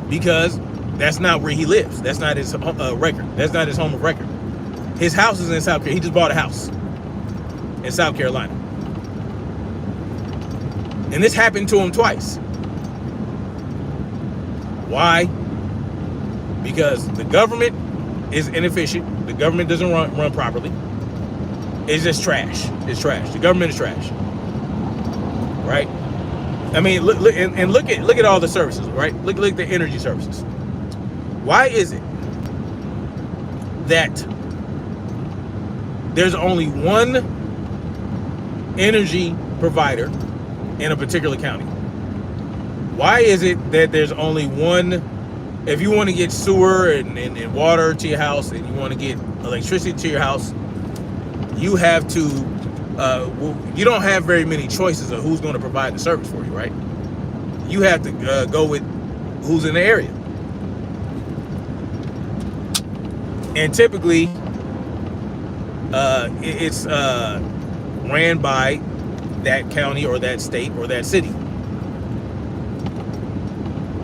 because that's not where he lives. That's not his record. That's not his home of record. His house is in South Carolina. He just bought a house in South Carolina. And this happened to him twice. Why? Because the government is inefficient. The government doesn't run properly. It's just trash. It's trash. The government is trash. Right? I mean, look at all the services, right? Look at the energy services. Why is it that there's only one energy provider in a particular county? Why is it that there's only one? If you want to get sewer and water to your house, and you want to get electricity to your house, you have to, you don't have very many choices of who's going to provide the service for you, right? You have to go with who's in the area. And typically, it's ran by that county or that state or that city.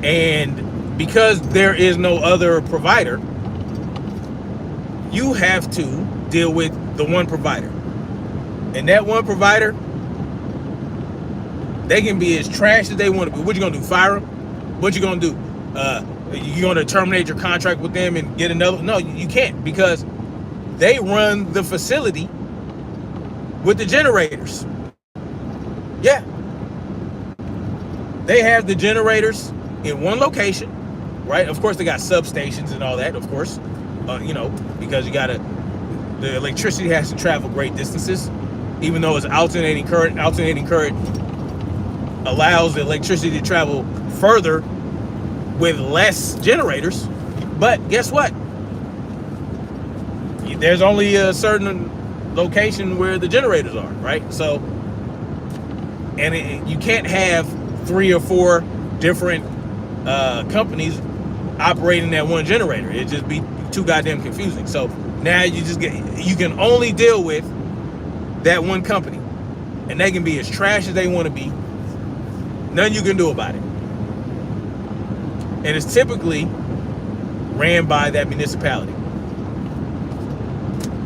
And because there is no other provider, you have to deal with the one provider. And that one provider, they can be as trash as they want to be. What you gonna do? Fire them? What you gonna do? You gonna terminate your contract with them and get another? No, you can't, because they run the facility with the generators. Yeah, they have the generators in one location, right? Of course, they got substations and all that. Of course, you know, because the electricity has to travel great distances, even though it's alternating current. Alternating current allows the electricity to travel further with less generators. But guess what? There's only a certain location where the generators are, right? So, and you can't have 3 or 4 different companies operating that one generator. It'd just be too goddamn confusing. So now you can only deal with that one company, and they can be as trash as they want to be. Nothing you can do about it. And it's typically ran by that municipality.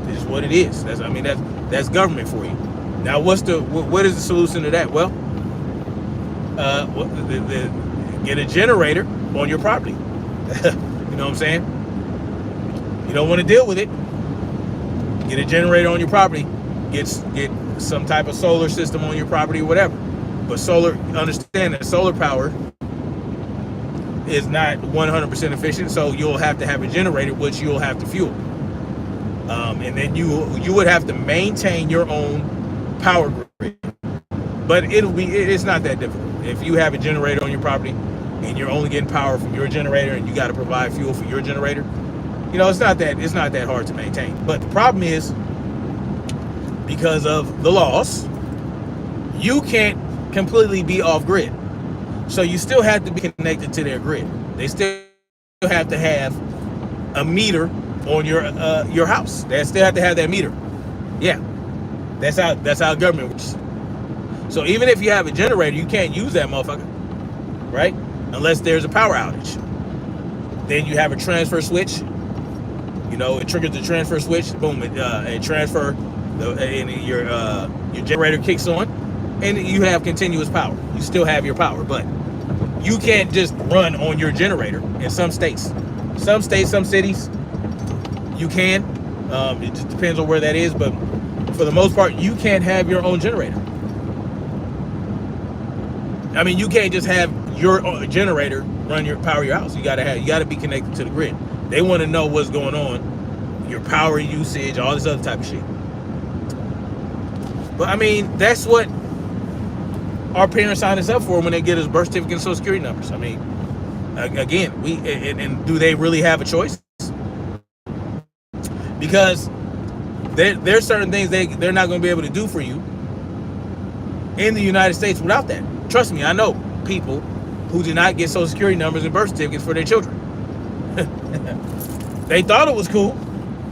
It's what it is. That's government for you. Now, what is the solution to that? Well, get a generator on your property. You know what I'm saying? You don't want to deal with it. Get a generator on your property. Get some type of solar system on your property or whatever. But understand that solar power is not 100% efficient, so you'll have to have a generator, which you'll have to fuel. And then you would have to maintain your own power grid. But it's not that difficult. If you have a generator on your property and you're only getting power from your generator, and you got to provide fuel for your generator, you know, it's not that hard to maintain. But the problem is, because of the laws, you can't completely be off grid. So you still have to be connected to their grid. They still have to have a meter on your house. They still have to have that meter. Yeah, that's how government works. So even if you have a generator, you can't use that motherfucker, right? Unless there's a power outage. Then you have a transfer switch. You know, it triggers the transfer switch. Boom, it transfer, and your generator kicks on, and you have continuous power. You still have your power, but you can't just run on your generator in some states. Some cities, you can. It just depends on where that is, but for the most part, you can't have your own generator. I mean, you can't just have your generator power your house. You gotta be connected to the grid. They want to know what's going on, your power usage, all this other type of shit. But I mean, that's what our parents signed us up for when they get us birth certificate and social security numbers. I mean, again, and do they really have a choice? Because there's certain things they're not going to be able to do for you in the United States without that. Trust me, I know people who do not get social security numbers and birth certificates for their children. They thought it was cool.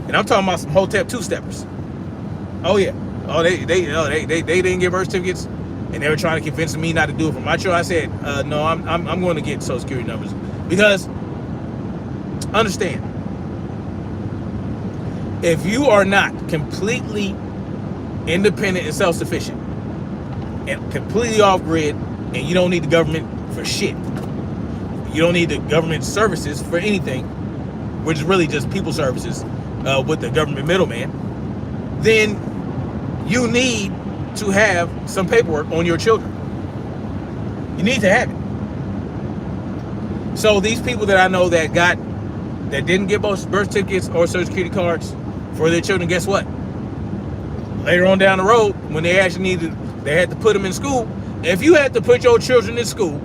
And I'm talking about some Hotep two-steppers. Oh yeah. Oh they didn't get birth certificates, and they were trying to convince me not to do it for my children. I said, no, I'm going to get Social Security numbers, because understand, if you are not completely independent and self-sufficient and completely off-grid, and you don't need the government for shit, you don't need the government services for anything, which is really just people services with the government middleman, then you need to have some paperwork on your children. You need to have it. So these people that I know that didn't get both birth certificates or Social Security cards for their children, guess what? Later on down the road, when they actually they had to put them in school. If you had to put your children in school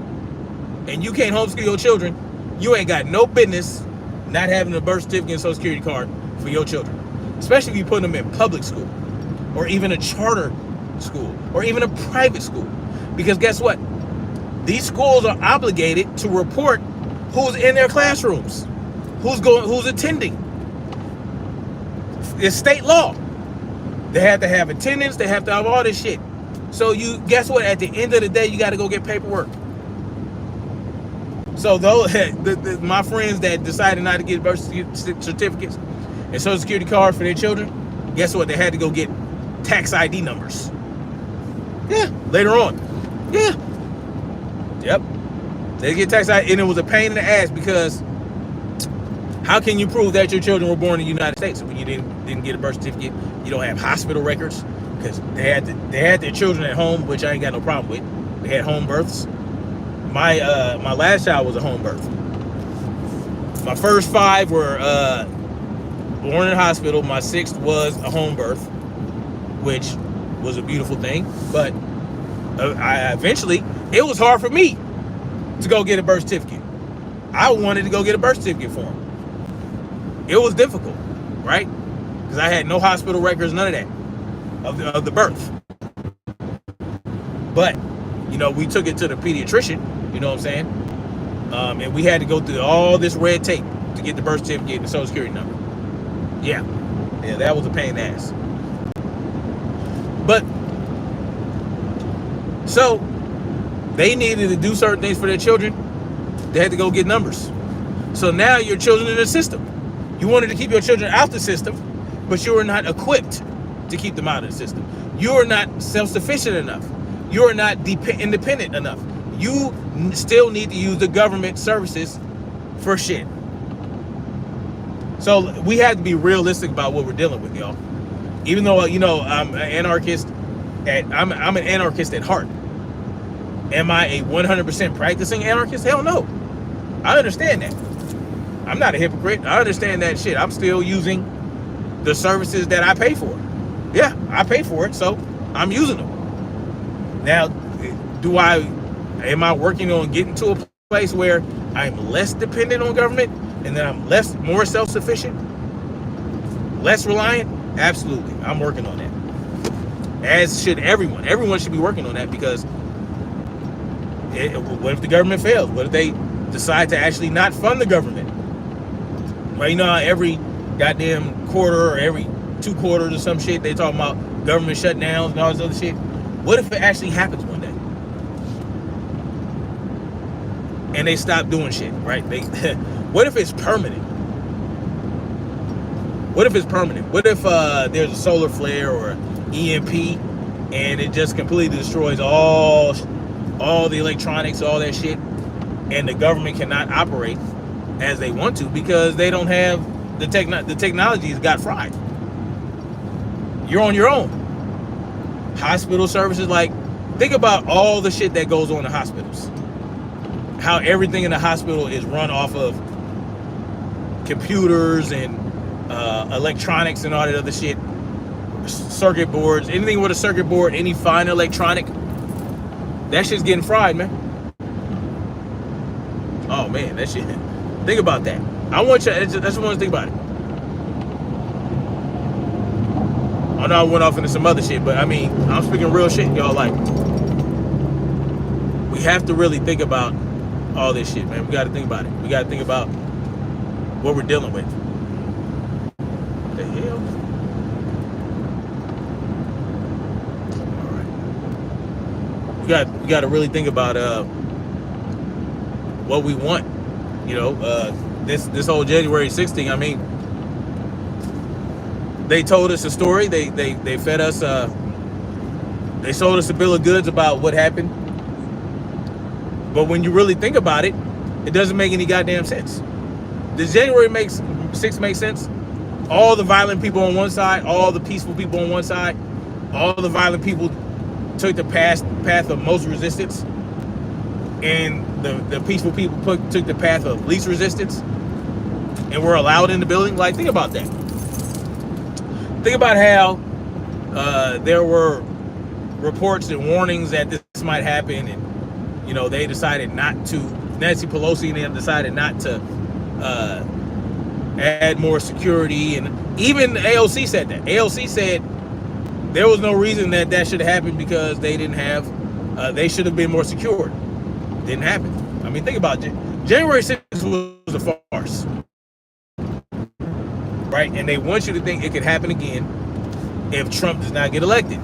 and you can't homeschool your children, you ain't got no business not having a birth certificate and Social Security card for your children. Especially if you put them in public school, or even a charter school, or even a private school. Because guess what? These schools are obligated to report who's in their classrooms, who's attending. It's state law. They have to have attendance, they have to have all this shit. So guess what? At the end of the day, you got to go get paperwork. So those my friends that decided not to get birth certificates and Social Security cards for their children, guess what? They had to go get tax ID numbers. Yeah, later on. Yeah. Yep. They get tax ID, and it was a pain in the ass, because how can you prove that your children were born in the United States when you didn't get a birth certificate? You don't have hospital records, because they had their children at home, which I ain't got no problem with. They had home births. My last child was a home birth. My first 5 were born in a hospital. My 6th was a home birth, which was a beautiful thing. But eventually, it was hard for me to go get a birth certificate. I wanted to go get a birth certificate for him. It was difficult, right? Because I had no hospital records, none of that, of the birth. But, we took it to the pediatrician, you know what I'm saying? And we had to go through all this red tape to get the birth certificate and the Social Security number. Yeah, that was a pain in the ass. But, so, they needed to do certain things for their children. They had to go get numbers. So now your children in the system. You wanted to keep your children out the system, but you are not equipped to keep them out of the system. You are not self-sufficient enough. You are not independent enough. You still need to use the government services for shit. So we have to be realistic about what we're dealing with, y'all. Even though, I'm an anarchist, I'm an anarchist at heart. Am I a 100% practicing anarchist? Hell no. I understand that. I'm not a hypocrite. I understand that shit. I'm still using the services that I pay for. Yeah, I pay for it, so I'm using them. Now, am I working on getting to a place where I'm less dependent on government, and then I'm more self-sufficient, less reliant? Absolutely. I'm working on that. As should everyone. Everyone should be working on that, because what if the government fails? What if they decide to actually not fund the government? Well, every goddamn quarter or every 2 quarters or some shit, they talking about government shutdowns and all this other shit. What if it actually happens one day? And they stop doing shit, right? What if it's permanent? What if it's permanent? What if there's a solar flare or EMP, and it just completely destroys all the electronics, all that shit, and the government cannot operate as they want to because they don't have the technology's got fried. You're on your own. Hospital services, think about all the shit that goes on in hospitals. How everything in the hospital is run off of computers and electronics and all that other shit. Circuit boards, anything with a circuit board, any fine electronic, that shit's getting fried, man. Oh man, that shit. Think about that. I want you. That's what I want to think about it. I know I went off into some other shit, but I'm speaking real shit, y'all. We have to really think about all this shit, man. We got to think about it. We got to think about what we're dealing with. What the hell? All right. We got to really think about what we want. You know, this whole January 6th thing. I mean, they told us a story. They fed us. They sold us a bill of goods about what happened. But when you really think about it, it doesn't make any goddamn sense. Does January 6th make sense? All the violent people on one side, all the peaceful people on one side, all the violent people took the path of most resistance, and the peaceful people took the path of least resistance, and were allowed in the building. Like, think about that. Think about how there were reports and warnings that this might happen, and you know, they decided not to. Nancy Pelosi and them decided not to add more security, and even AOC said that. AOC said there was no reason that should happen because they didn't have. They should have been more secured. Didn't happen. I mean, think about it. January 6th was a farce, right? And they want you to think it could happen again if Trump does not get elected.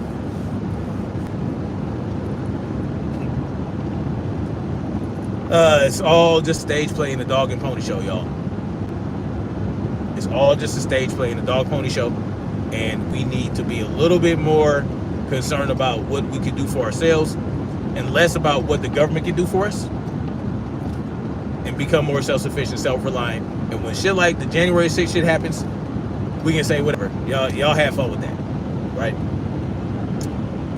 It's all just stage play in the dog and pony show, y'all. It's all just a stage play in the dog pony show, and we need to be a little bit more concerned about what we can do for ourselves and less about what the government can do for us, and become more self-sufficient, self-reliant. And when shit like the January 6th shit happens, we can say whatever. Y'all have fun with that, right?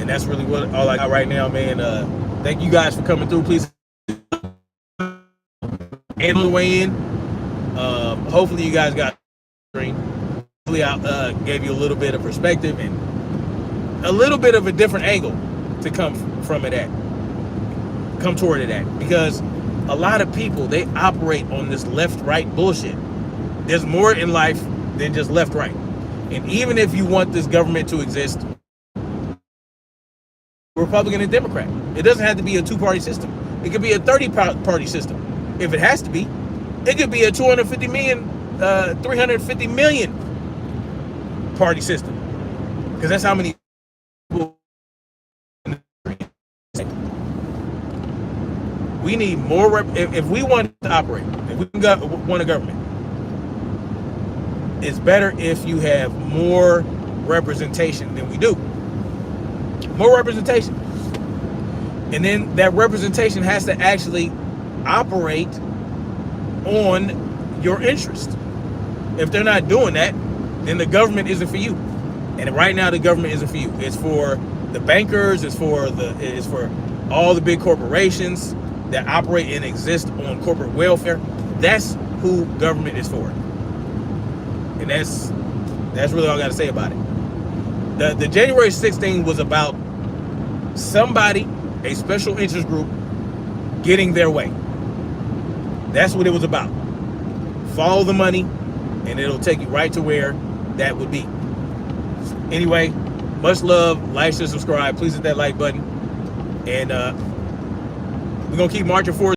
And that's really all I got right now, man. Thank you guys for coming through. Please and on the way in, hopefully you guys got screen. Hopefully I gave you a little bit of perspective and a little bit of a different angle to come toward it at, because a lot of people, they operate on this left-right bullshit. There's more in life than just left-right, and even if you want this government to exist, Republican and Democrat, it doesn't have to be a two-party system. It could be a 30-party system. If it has to be, it could be a 350 million party system, because that's how many people. We need more. If we want to operate, if we want a government, it's better if you have more representation than we do. More representation, and then that representation has to actually operate on your interest. If they're not doing that, then the government isn't for you. And right now, the government isn't for you. It's for the bankers. It's for all the big corporations that operate and exist on corporate welfare. That's who government is for. And that's really all I got to say about it. The January 6th thing was about somebody, a special interest group, getting their way. That's what it was about. Follow the money, and it'll take you right to where that would be. Anyway, much love. Like, share, subscribe. Please hit that like button. And we're going to keep marching forward.